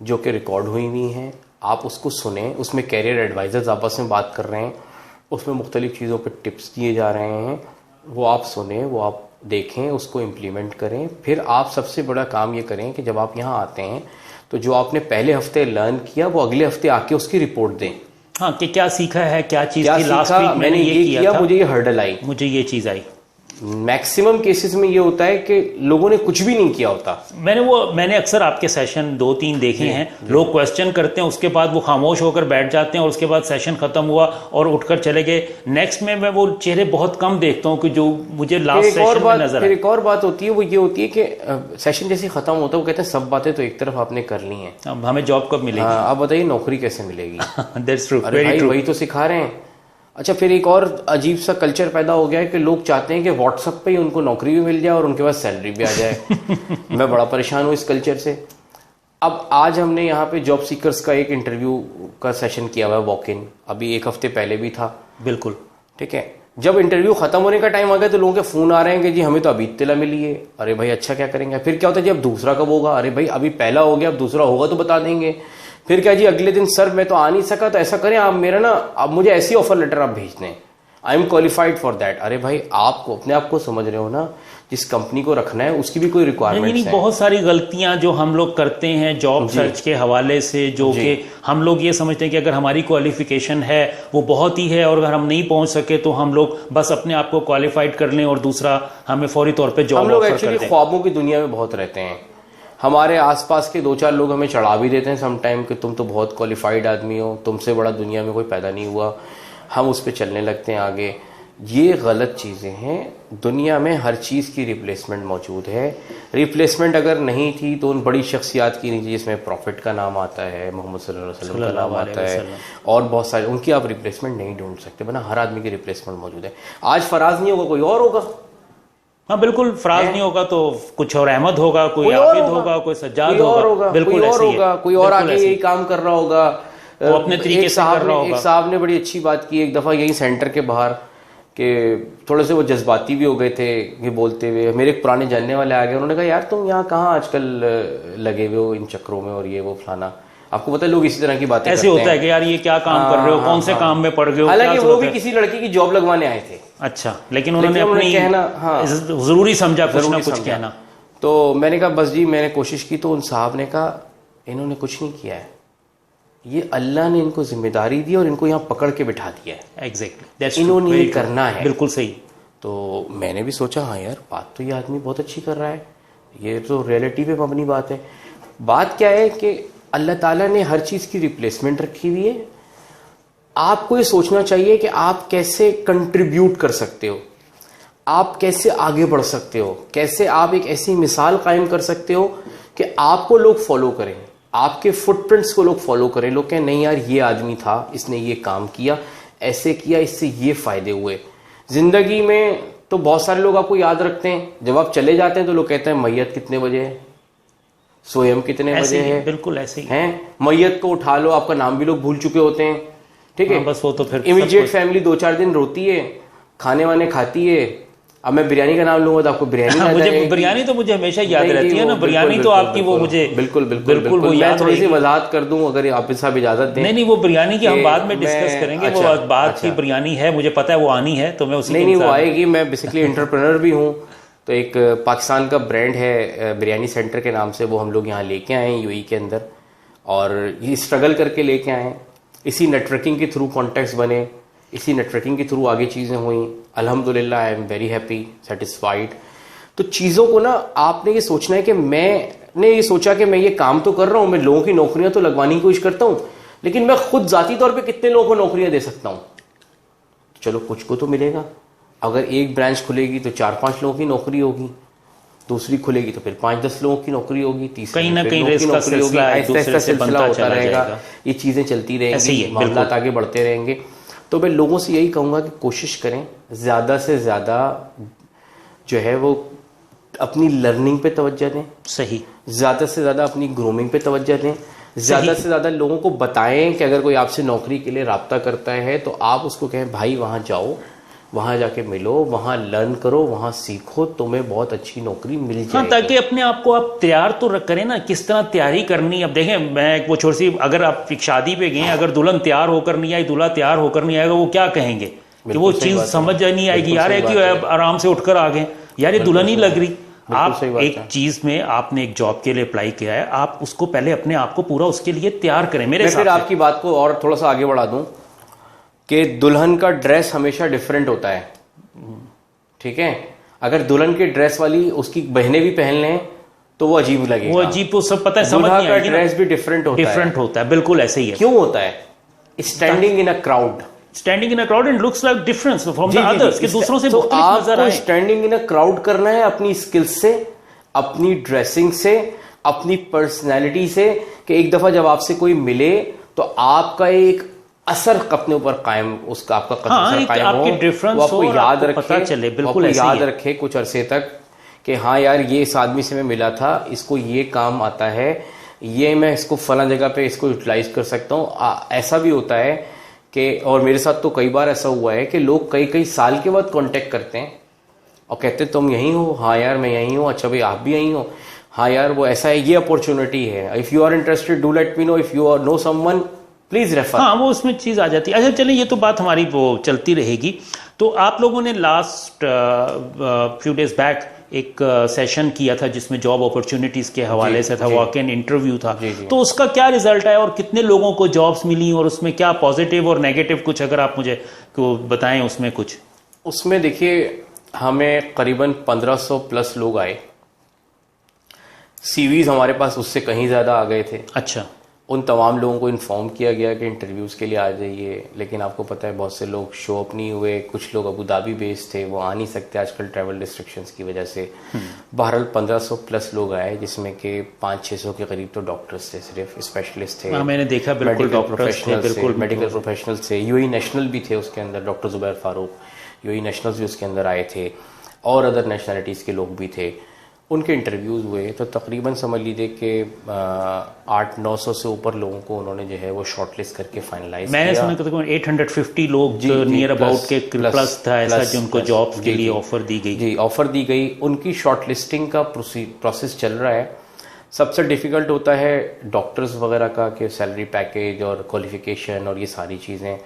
[SPEAKER 2] जो कि रिकॉर्ड हुई हुई हैं। आप उसको सुने, उसमें कैरियर एडवाइजर्स आपस में बात कर रहे हैं, उसमें मुख्तलिफ चीज़ों पर टिप्स दिए जा रहे हैं, वो आप सुने, वो आप देखें, उसको इम्प्लीमेंट करें। फिर आप सबसे बड़ा काम ये करें कि जब आप यहाँ आते हैं तो जो आपने पहले हफ्ते लर्न किया वो अगले हफ्ते आके उसकी रिपोर्ट दें।
[SPEAKER 1] हाँ, कि क्या सीखा है, क्या चीज़ थी लास्ट वीक
[SPEAKER 2] मैंने ये किया, मुझे ये हर्डल आई,
[SPEAKER 1] मुझे ये चीज़ आई।
[SPEAKER 2] मैक्सिमम केसेस में ये होता है कि लोगों ने कुछ भी नहीं किया होता।
[SPEAKER 1] मैंने अक्सर आपके सेशन 2-3 देखे हैं, लोग क्वेश्चन करते हैं, उसके बाद वो खामोश होकर बैठ जाते हैं और उसके बाद सेशन खत्म हुआ और उठकर चले गए। नेक्स्ट में मैं वो चेहरे बहुत कम देखता हूँ कि जो मुझे लास्ट सेशन में नजर आए।
[SPEAKER 2] एक और बात होती है, वो ये होती है कि सेशन जैसे खत्म होता है वो कहते हैं सब बातें तो एक तरफ आपने कर ली हैं,
[SPEAKER 1] अब हमें जॉब कब मिलेगी?
[SPEAKER 2] आप बताइए नौकरी कैसे मिलेगी?
[SPEAKER 1] दैट्स ट्रू,
[SPEAKER 2] अरे भाई वही तो सिखा रहे हैं। अच्छा, फिर एक और अजीब सा कल्चर पैदा हो गया है कि लोग चाहते हैं कि व्हाट्सएप पे ही उनको नौकरी भी मिल जाए और उनके पास सैलरी भी आ जाए। मैं बड़ा परेशान हूँ इस कल्चर से। अब आज हमने यहाँ पे जॉब सीकर्स का एक इंटरव्यू का सेशन किया हुआ है, वॉक इन, अभी 1 हफ्ते पहले भी था।
[SPEAKER 1] बिल्कुल
[SPEAKER 2] ठीक है, जब इंटरव्यू खत्म होने का टाइम आ गया तो लोगों के फोन आ रहे हैं कि जी हमें तो अभी इत्तला मिली है। अरे भाई अच्छा, क्या करेंगे? फिर क्या होता है जी अब दूसरा कब होगा? अरे भाई अभी पहला हो गया, अब दूसरा होगा तो बता देंगे। फिर क्या जी अगले दिन, सर मैं तो आ नहीं सका, तो ऐसा करें आप मेरा ना, अब मुझे ऐसी ऑफर लेटर आप भेज दें, I am qualified for that. अरे भाई आपको अपने आप को समझ रहे हो ना, जिस कंपनी को रखना है उसकी भी कोई रिक्वायरमेंट है।
[SPEAKER 1] बहुत सारी गलतियां जो हम लोग करते हैं जॉब सर्च के हवाले से, जो कि हम लोग ये समझते हैं कि अगर हमारी क्वालिफिकेशन है वो बहुत ही है, और अगर हम नहीं पहुंच सके तो हम लोग बस अपने आप को क्वालिफाइड कर लें और दूसरा हमें फौरी तौर पे जॉब
[SPEAKER 2] हम लोग एक्चुअली ख्वाबों की दुनिया में बहुत रहते हैं। हमारे आसपास के 2-4 लोग हमें चढ़ा भी देते हैं समटाइम कि तुम तो बहुत क्वालिफाइड आदमी हो, तुमसे बड़ा दुनिया में कोई पैदा नहीं हुआ। हम उस पर चलने लगते हैं आगे। ये गलत चीज़ें हैं। दुनिया में हर चीज़ की रिप्लेसमेंट मौजूद है। रिप्लेसमेंट अगर नहीं थी तो उन बड़ी शख्सियात की नहीं थी जिसमें प्रॉफिट का नाम आता है, मोहम्मद सल्लल्लाहु अलैहि वसल्लम का नाम आता है, और बहुत सारे, उनकी आप रिप्लेसमेंट नहीं ढूंढ सकते, वरना हर आदमी की रिप्लेसमेंट मौजूद है। आज फराज नहीं होगा कोई और होगा।
[SPEAKER 1] हाँ बिल्कुल, फराज नहीं होगा तो कुछ और अहमद होगा, कोई आबिद होगा, कोई सज्जाद होगा, बिल्कुल ऐसे ही है।
[SPEAKER 2] कोई और आगे यही काम कर रहा होगा,
[SPEAKER 1] वो अपने तरीके से कर रहा होगा।
[SPEAKER 2] एक साहब ने बड़ी अच्छी बात की एक दफा यही सेंटर के बाहर, कि थोड़े से वो जज्बाती भी हो गए थे ये बोलते हुए। मेरे एक पुराने जानने वाले आ गए, उन्होंने कहा यार तुम यहाँ कहाँ आजकल लगे हुए हो इन चक्रों में और ये वो फलाना। आपको पता है लोग इसी तरह की बातें
[SPEAKER 1] ऐसे होता है कि यार ये क्या काम कर रहे हो, कौन से काम में पड़ गए हो।
[SPEAKER 2] हालांकि वो भी किसी लड़की की जॉब लगवाने आए थे।
[SPEAKER 1] अच्छा, लेकिन उन्होंने अपनी कहना जरूरी समझा कुछ ना कुछ कहना।
[SPEAKER 2] तो मैंने कहा बस जी, मैंने कोशिश की। तो उन साहब ने कहा इन्होंने कुछ नहीं किया है, ये अल्लाह ने इनको जिम्मेदारी दी और इनको यहाँ पकड़ के बिठा दिया है।
[SPEAKER 1] एग्जैक्टली,
[SPEAKER 2] इन्होंने ये करना है।
[SPEAKER 1] बिल्कुल सही।
[SPEAKER 2] तो मैंने भी सोचा हाँ यार बात तो ये आदमी बहुत अच्छी कर रहा है, ये तो रियलिटी पे मबनी बात है। बात क्या है कि अल्लाह ताला ने हर चीज़ की रिप्लेसमेंट रखी हुई है। आपको ये सोचना चाहिए कि आप कैसे कंट्रीब्यूट कर सकते हो, आप कैसे आगे बढ़ सकते हो, कैसे आप एक ऐसी मिसाल कायम कर सकते हो कि आपको लोग फॉलो करें, आपके फुटप्रिंट्स को लोग फॉलो करें। लोग कहें नहीं यार ये आदमी था, इसने ये काम किया, ऐसे किया, इससे ये फायदे हुए। जिंदगी में तो बहुत सारे लोग आपको याद रखते हैं, जब आप चले जाते हैं तो लोग कहते हैं मैयत कितने बजे है, सोयम कितने बजे है।
[SPEAKER 1] बिल्कुल ऐसे ही
[SPEAKER 2] हैं। मैयत को उठा लो, आपका नाम भी लोग भूल चुके होते हैं। ठीक है,
[SPEAKER 1] बस वो तो फिर
[SPEAKER 2] इमीडिएट फैमिली 2-4 दिन रोती है, खाने वाने खाती है। अब मैं बिरयानी का नाम लूंगा तो आपको बिरयानी
[SPEAKER 1] मुझे बिरयानी तो मुझे हमेशा याद रहती है ना, बिरयानी तो आपकी वो मुझे
[SPEAKER 2] बिल्कुल वो याद। थोड़ी सी वजाहत कर दूं अगर आप साहब इजाजत दें।
[SPEAKER 1] नहीं वो बिरयानी की हम बाद में डिस्कस करेंगे। वो बात की बिरयानी है, मुझे पता है वो आनी है, तो मैं उसी
[SPEAKER 2] नहीं वो आएगी। मैं बेसिकली एंटरप्रेन्योर भी हूँ। तो एक पाकिस्तान का ब्रांड है बिरयानी सेंटर के नाम से, वो हम लोग यहाँ लेके आए हैं यूएई के अंदर, और ये स्ट्रगल करके लेके आए हैं। इसी नेटवर्किंग के थ्रू कॉन्टेक्ट्स बने, इसी नेटवर्किंग के थ्रू आगे चीज़ें हुई। अल्हम्दुलिल्लाह I am very happy, satisfied. तो चीज़ों को ना आपने ये सोचना है कि मैंने ये सोचा कि मैं ये काम तो कर रहा हूँ, मैं लोगों की नौकरियां तो लगवाने की कोशिश करता हूँ, लेकिन मैं खुद जाती तौर पे कितने लोगों को नौकरियां दे सकता हूँ। चलो कुछ को तो मिलेगा। अगर एक ब्रांच खुलेगी तो 4-5 लोगों की नौकरी होगी, दूसरी खुलेगी तो फिर 5-10 लोगों की नौकरी होगी, तीसरी
[SPEAKER 1] कहीं ना कहीं नौकरी होगी। ऐसा
[SPEAKER 2] सिलसिला होता रहेगा, ये चीज़ें चलती रहेंगी, मामलात आगे बढ़ते रहेंगे। तो मैं लोगों से यही कहूँगा कि कोशिश करें ज़्यादा से ज़्यादा जो है वो अपनी लर्निंग पे तवज्जो दें।
[SPEAKER 1] सही।
[SPEAKER 2] ज़्यादा से ज़्यादा अपनी ग्रूमिंग पे तवज्जो दें। ज़्यादा से ज़्यादा लोगों को बताएं कि अगर कोई आपसे नौकरी के लिए राब्ता करता है तो आप उसको कहें भाई वहाँ जाओ, वहाँ जाके मिलो, वहाँ लर्न करो, वहाँ सीखो, तुम्हें बहुत अच्छी नौकरी मिल जाएगी।
[SPEAKER 1] हाँ, ताकि अपने आप को आप तैयार तो करें ना, किस तरह तैयारी करनी। अब देखें, मैं वो छोटी सी, अगर आप एक शादी पे गए, अगर दुल्हन तैयार होकर नहीं आई, दूल्हा तैयार होकर नहीं आएगा, वो क्या कहेंगे कि वो चीज़ समझ नहीं आएगी। यार है कि आराम से उठकर आ गए, यार ये दुल्हन ही लग रही। आप एक चीज में आपने एक जॉब के लिए अप्लाई किया है, आप उसको पहले अपने आप को पूरा उसके लिए तैयार करें। मेरे
[SPEAKER 2] फिर आपकी बात को और थोड़ा सा आगे बढ़ा दूं कि दुल्हन का ड्रेस हमेशा डिफरेंट होता है। ठीक है, अगर दुल्हन की ड्रेस वाली उसकी बहनें भी पहन लें तो वो अजीब लगेगा।
[SPEAKER 1] वो अजीब तो सब पता है, समझ नहीं आएगी।
[SPEAKER 2] ड्रेस भी डिफरेंट होता है।
[SPEAKER 1] बिल्कुल ऐसे ही है।
[SPEAKER 2] क्यों होता है? Standing in a crowd,
[SPEAKER 1] standing in a crowd and looks like difference from the others, कि दूसरों से मुख्तलिफ नजर आए।
[SPEAKER 2] स्टैंडिंग इन अ क्राउड करना है अपनी स्किल्स से, अपनी ड्रेसिंग से, अपनी पर्सनैलिटी से, कि एक दफा जब आपसे कोई मिले तो आपका एक असर अपने ऊपर कायम, उसका आपका असर कायम हो, वो आपको याद रखे, पता चले, बिल्कुल याद रखे कुछ अरसे तक कि हाँ यार ये इस आदमी से मैं मिला था, इसको ये काम आता है, ये मैं इसको फला जगह पे इसको यूटिलाइज कर सकता हूँ। ऐसा भी होता है कि, और मेरे साथ तो कई बार ऐसा हुआ है कि लोग कई कई साल के बाद कांटेक्ट करते हैं और कहते तुम यहीं हो, हाँ यार मैं यहीं हूँ, अच्छा भाई आप भी यहीं हो, हाँ यार वो ऐसा है, ये अपॉर्चुनिटी है, if you are interested do let me know, if you are know someone please refer.
[SPEAKER 1] हाँ, वो उसमें चीज़ आ जाती है। अच्छा चलिए, ये तो बात हमारी वो चलती रहेगी। तो आप लोगों ने लास्ट फ्यू डेज बैक एक सेशन किया था जिसमें जॉब अपॉर्चुनिटीज़ के हवाले से था, वॉक इन इंटरव्यू था। तो उसका क्या रिजल्ट आया और कितने लोगों को जॉब्स मिली और उसमें क्या पॉजिटिव और नेगेटिव, कुछ अगर आप मुझे को बताएं उसमें कुछ।
[SPEAKER 2] उसमें देखिए हमें करीबन 1500 प्लस लोग आए, सीवीज हमारे पास उससे कहीं ज़्यादा आ गए थे।
[SPEAKER 1] अच्छा।
[SPEAKER 2] उन तमाम लोगों को इन्फॉर्म किया गया कि इंटरव्यूज़ के लिए आ जाइए, लेकिन आपको पता है बहुत से लोग शो अप नहीं हुए, कुछ लोग अबू धाबी बेस्ड थे, वो आ नहीं सकते आजकल ट्रैवल रिस्ट्रिक्शंस की वजह से। बहरहाल 1500 प्लस लोग आए, जिसमें कि 500-600 के करीब तो डॉक्टर्स थे, सिर्फ स्पेशलिस्ट थे।
[SPEAKER 1] मैंने देखा, बिल्कुल डॉक्टर्स थे, बिल्कुल
[SPEAKER 2] मेडिकल प्रोफेशनल्स थे, यूएई नेशनल भी थे उसके अंदर, doctor Zubair Farooq UAE nationals भी उसके अंदर आए थे, और अदर नेशनलिटीज़ के लोग भी थे। उनके इंटरव्यूज़ हुए तो तकरीबन समझ लीजिए कि 800-900 से ऊपर लोगों को उन्होंने जो है वो शॉर्टलिस्ट करके फाइनलाइज
[SPEAKER 1] मैंने सुना तकरीबन 850 लोग नियर अबाउट के प्लस था ऐसा, जिनको जॉब्स के लिए ऑफर दी गई।
[SPEAKER 2] जी, ऑफर दी गई। उनकी शॉर्टलिस्टिंग का प्रोसेस चल रहा है। सबसे डिफ़िकल्ट होता है डॉक्टर्स वगैरह का कि सैलरी पैकेज और क्वालिफिकेशन और ये सारी चीज़ें,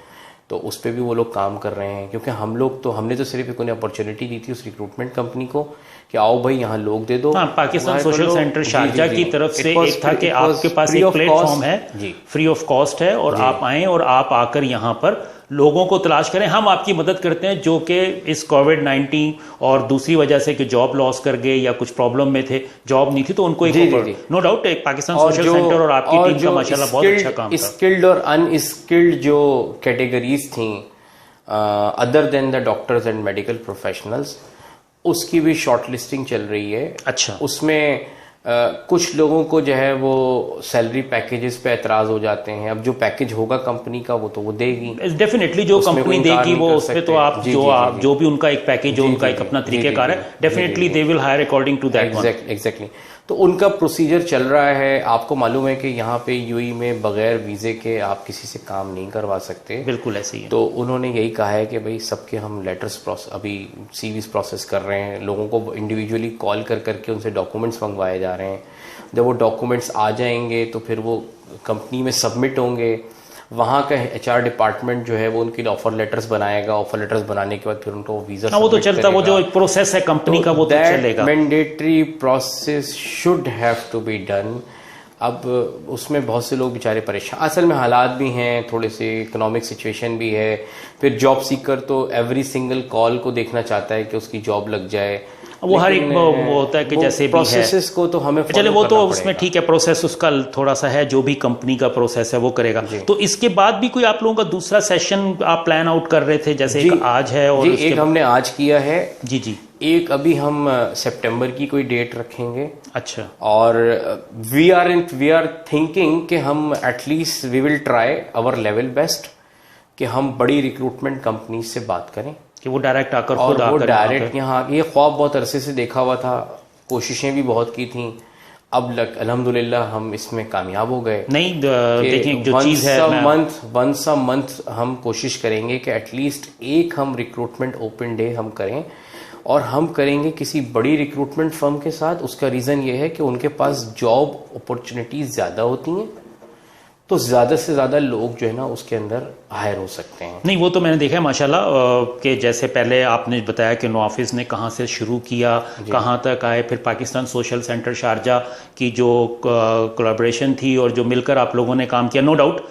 [SPEAKER 2] तो उस पर भी वो लोग काम कर रहे हैं, क्योंकि हमने तो सिर्फ एक उन्हें अपॉर्चुनिटी दी थी उस रिक्रूटमेंट कंपनी को कि आओ भाई यहाँ लोग दे दो।
[SPEAKER 1] हाँ, पाकिस्तान सोशल सेंटर शारजा की तरफ से एक था कि आपके पास एक प्लेटफॉर्म है, फ्री ऑफ कॉस्ट है, और आप आएँ और आप आकर यहाँ पर लोगों को तलाश करें, हम आपकी मदद करते हैं जो कि इस कोविड-19 और दूसरी वजह से कि जॉब लॉस कर गए या कुछ प्रॉब्लम में थे, जॉब नहीं थी, तो उनको एक नो डाउट एक पाकिस्तान सोशल सेंटर और आपकी टीम का माशाल्लाह बहुत अच्छा काम था।
[SPEAKER 2] स्किल्ड और अनस्किल्ड जो कैटेगरीज थी other than the doctors and medical professionals, उसकी भी शॉर्ट लिस्टिंग चल रही है।
[SPEAKER 1] अच्छा।
[SPEAKER 2] उसमें कुछ लोगों को जो है वो सैलरी पैकेजेस पे एतराज हो जाते हैं। अब जो पैकेज होगा कंपनी का वो तो वो देगी,
[SPEAKER 1] डेफिनेटली जो कंपनी देगी वो उस पे तो आप जो भी उनका एक पैकेज जो उनका एक अपना तरीकेकार है, definitely they will hire according to that one.
[SPEAKER 2] Exactly. तो उनका प्रोसीजर चल रहा है। आपको मालूम है कि यहाँ पे यूएई में बगैर वीज़े के आप किसी से काम नहीं करवा सकते।
[SPEAKER 1] बिल्कुल ऐसे ही है।
[SPEAKER 2] तो उन्होंने यही कहा है कि भाई सबके हम लेटर्स अभी सीवीज प्रोसेस कर रहे हैं, लोगों को इंडिविजुअली कॉल कर करके उनसे डॉक्यूमेंट्स मंगवाए जा रहे हैं। जब वो डॉक्यूमेंट्स आ जाएंगे तो फिर वो कंपनी में सबमिट होंगे, वहाँ का एचआर डिपार्टमेंट जो है वो उनके लिए ऑफर लेटर्स बनाएगा, ऑफर लेटर्स बनाने के बाद फिर उनको वीज़ा
[SPEAKER 1] वो तो चलता, वो जो प्रोसेस है कंपनी का वो तो चलेगा।
[SPEAKER 2] Mandatory process should have to be done. अब उसमें बहुत से लोग बेचारे परेशान, असल में हालात भी हैं, थोड़े से इकोनॉमिक सिचुएशन भी है, फिर जॉब सीकर तो एवरी सिंगल कॉल को देखना चाहता है कि उसकी जॉब लग जाए।
[SPEAKER 1] वो हर एक वो होता है कि जैसे
[SPEAKER 2] प्रोसेसेस को तो हमें
[SPEAKER 1] चले वो तो उसमें ठीक है, प्रोसेस उसका थोड़ा सा है, जो भी कंपनी का प्रोसेस है वो करेगा। तो इसके बाद भी कोई आप लोगों का दूसरा सेशन आप प्लान आउट कर रहे थे, जैसे एक आज है और
[SPEAKER 2] एक हमने आज किया है।
[SPEAKER 1] जी।
[SPEAKER 2] एक अभी हम सितंबर की कोई डेट रखेंगे।
[SPEAKER 1] अच्छा।
[SPEAKER 2] और वी आर थिंकिंग कि हम at least we will try our level best कि हम बड़ी रिक्रूटमेंट कंपनी से बात करें
[SPEAKER 1] कि वो डायरेक्ट आकर
[SPEAKER 2] और वो डायरेक्ट यहाँ, ये ख्वाब बहुत अरसे से देखा हुआ था, कोशिशें भी बहुत की थी, अब अल्हम्दुलिल्लाह हम इसमें कामयाब हो गए।
[SPEAKER 1] नहीं देखिए जो चीज़ है
[SPEAKER 2] वंस अ मंथ हम कोशिश करेंगे कि एटलीस्ट एक हम रिक्रूटमेंट ओपन डे हम करें, और हम करेंगे किसी बड़ी रिक्रूटमेंट फर्म के साथ। उसका रीज़न ये है कि उनके पास जॉब अपॉर्चुनिटीज़ ज़्यादा होती हैं, तो ज़्यादा से ज़्यादा लोग जो है ना उसके अंदर हायर हो सकते हैं।
[SPEAKER 1] नहीं वो तो मैंने देखा है माशाल्लाह कि जैसे पहले आपने बताया कि नोआफिस ने कहाँ से शुरू किया, कहाँ तक आए, फिर पाकिस्तान सोशल सेंटर शारजा की जो कोलैबोरेशन थी और जो मिलकर आप लोगों ने काम किया, नो डाउट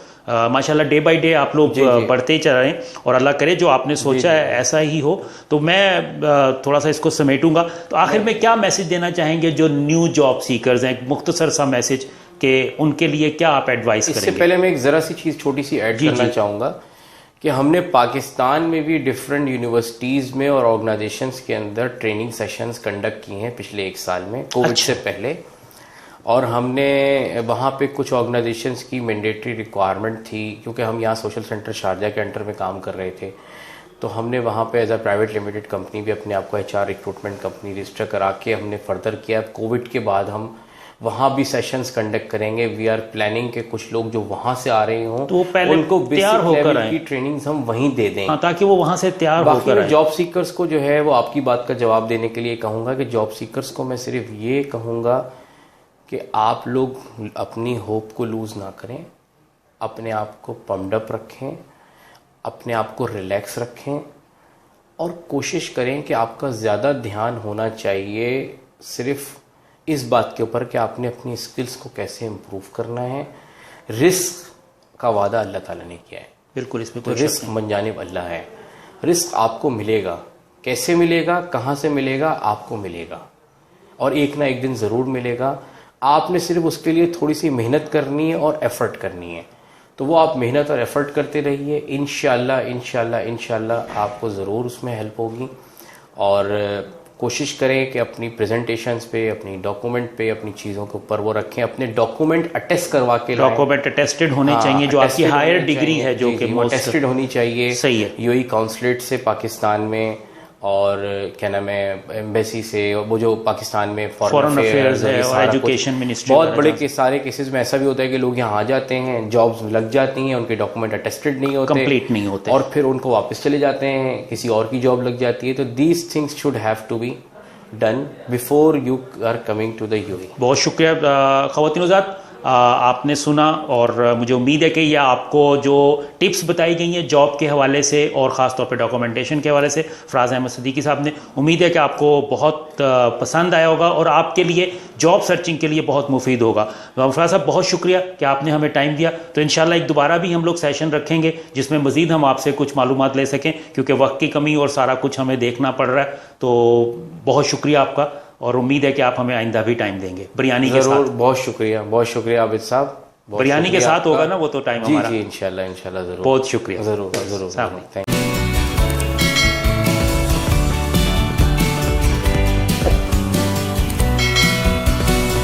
[SPEAKER 1] माशाल्लाह डे बाय डे आप लोग बढ़ते ही चल रहे हैं, और अल्लाह करे जो आपने सोचा है ऐसा ही हो। तो मैं थोड़ा सा इसको समेटूंगा। तो आखिर में क्या मैसेज देना चाहेंगे जो न्यू जॉब सीकर्स हैं, मुख्तसर सा मैसेज कि उनके लिए क्या आप एडवाइस करेंगे?
[SPEAKER 2] इससे पहले मैं एक ज़रा सी चीज़ छोटी सी ऐड करना चाहूँगा कि हमने पाकिस्तान में भी डिफरेंट यूनिवर्सिटीज़ में और ऑर्गेनाइजेशंस के अंदर ट्रेनिंग सेशंस कंडक्ट किए हैं पिछले 1 साल में, कोविड से पहले। और हमने वहाँ पे कुछ ऑर्गेनाइजेशंस की मैंडेटरी रिक्वायरमेंट थी, क्योंकि हम यहाँ सोशल सेंटर शारजा के अंडर में काम कर रहे थे, तो हमने वहाँ पे as a private limited company भी अपने आप को एचआर रिक्रूटमेंट कंपनी रजिस्टर करा के हमने फर्दर किया। कोविड के बाद हम वहाँ भी सेशंस कंडक्ट करेंगे। वी आर प्लानिंग के कुछ लोग जो वहाँ से आ रहे हों
[SPEAKER 1] तो वो पहले
[SPEAKER 2] उनको
[SPEAKER 1] तैयार
[SPEAKER 2] बेसिक
[SPEAKER 1] होकर
[SPEAKER 2] लेवल
[SPEAKER 1] आए।
[SPEAKER 2] की ट्रेनिंग्स हम वहीं दे दें।
[SPEAKER 1] हाँ, ताकि वो वहां से तैयार
[SPEAKER 2] बाकी
[SPEAKER 1] होकर
[SPEAKER 2] मैं
[SPEAKER 1] आए।
[SPEAKER 2] जॉब सीकर्स को जो है वो आपकी बात का जवाब देने के लिए कहूँगा कि जॉब सीकर्स को मैं सिर्फ ये कहूँगा कि आप लोग अपनी होप को लूज़ ना करें, अपने आप को पम्प्ड अप रखें, अपने आप को रिलैक्स रखें और कोशिश करें कि आपका ज़्यादा ध्यान होना चाहिए सिर्फ इस बात के ऊपर कि आपने अपनी स्किल्स को कैसे इम्प्रूव करना है। रिस्क का वादा अल्लाह ताला ने किया है,
[SPEAKER 1] बिल्कुल, इसमें
[SPEAKER 2] तो
[SPEAKER 1] कोई शक
[SPEAKER 2] रिस्क मंजानिब अल्लाह है। रिस्क आपको मिलेगा, कैसे मिलेगा, कहाँ से मिलेगा, आपको मिलेगा और एक ना एक दिन ज़रूर मिलेगा। आपने सिर्फ उसके लिए थोड़ी सी मेहनत करनी है और एफर्ट करनी है, तो वो आप मेहनत और एफर्ट करते रहिए। इंशाल्लाह इंशाल्लाह इंशाल्लाह आपको ज़रूर उसमें हेल्प होगी। और कोशिश करें कि अपनी प्रेजेंटेशंस पे, अपनी डॉक्यूमेंट पे, अपनी चीज़ों के ऊपर वो रखें, अपने डॉक्यूमेंट अटेस्ट करवा के लाएं।
[SPEAKER 1] डॉक्यूमेंट अटेस्टेड होने चाहिए, जो आपकी हायर डिग्री है, जो कि
[SPEAKER 2] वो टेस्टेड होनी चाहिए।
[SPEAKER 1] सही है।
[SPEAKER 2] यूएई कॉन्सुलेट से पाकिस्तान में और क्या नाम है एम्बेसी से, वो जो पाकिस्तान में
[SPEAKER 1] फॉरेन अफेयर्स है और एजुकेशन मिनिस्ट्री,
[SPEAKER 2] बहुत बड़े के सारे केसेस में ऐसा भी होता है कि लोग यहाँ आ जाते हैं, जॉब्स लग जाती हैं, उनके डॉक्यूमेंट अटेस्टेड नहीं होते,
[SPEAKER 1] कंप्लीट नहीं होते
[SPEAKER 2] और फिर उनको वापस चले जाते हैं, किसी और की जॉब लग जाती है। तो these things should have to be done before you are coming to the UAE.
[SPEAKER 1] बहुत शुक्रिया ख़वातीन-ओ-ज़ात, आपने सुना और मुझे उम्मीद है कि यह आपको जो टिप्स बताई गई हैं जॉब के हवाले से और ख़ास तौर पे डॉक्यूमेंटेशन के हवाले से फराज अहमद सिद्दीकी साहब ने, उम्मीद है कि आपको बहुत पसंद आया होगा और आपके लिए जॉब सर्चिंग के लिए बहुत मुफीद होगा। फराज साहब, बहुत शुक्रिया कि आपने हमें टाइम दिया। तो इंशाल्लाह एक दोबारा भी हम लोग सेशन रखेंगे जिसमें मज़ीद हम आपसे कुछ मालूमात ले सकें, क्योंकि वक्त की कमी और सारा कुछ हमें देखना पड़ रहा है। तो बहुत शुक्रिया आपका और उम्मीद है कि आप हमें आइंदा भी टाइम देंगे बिरयानी के साथ।
[SPEAKER 2] बहुत शुक्रिया आबिद साहब।
[SPEAKER 1] बिरयानी के साथ होगा ना वो तो टाइम हमारा।
[SPEAKER 2] जी इंशाल्लाह इंशाल्लाह जरूर।
[SPEAKER 1] बहुत शुक्रिया,
[SPEAKER 2] जरूर जरूर। Thank you.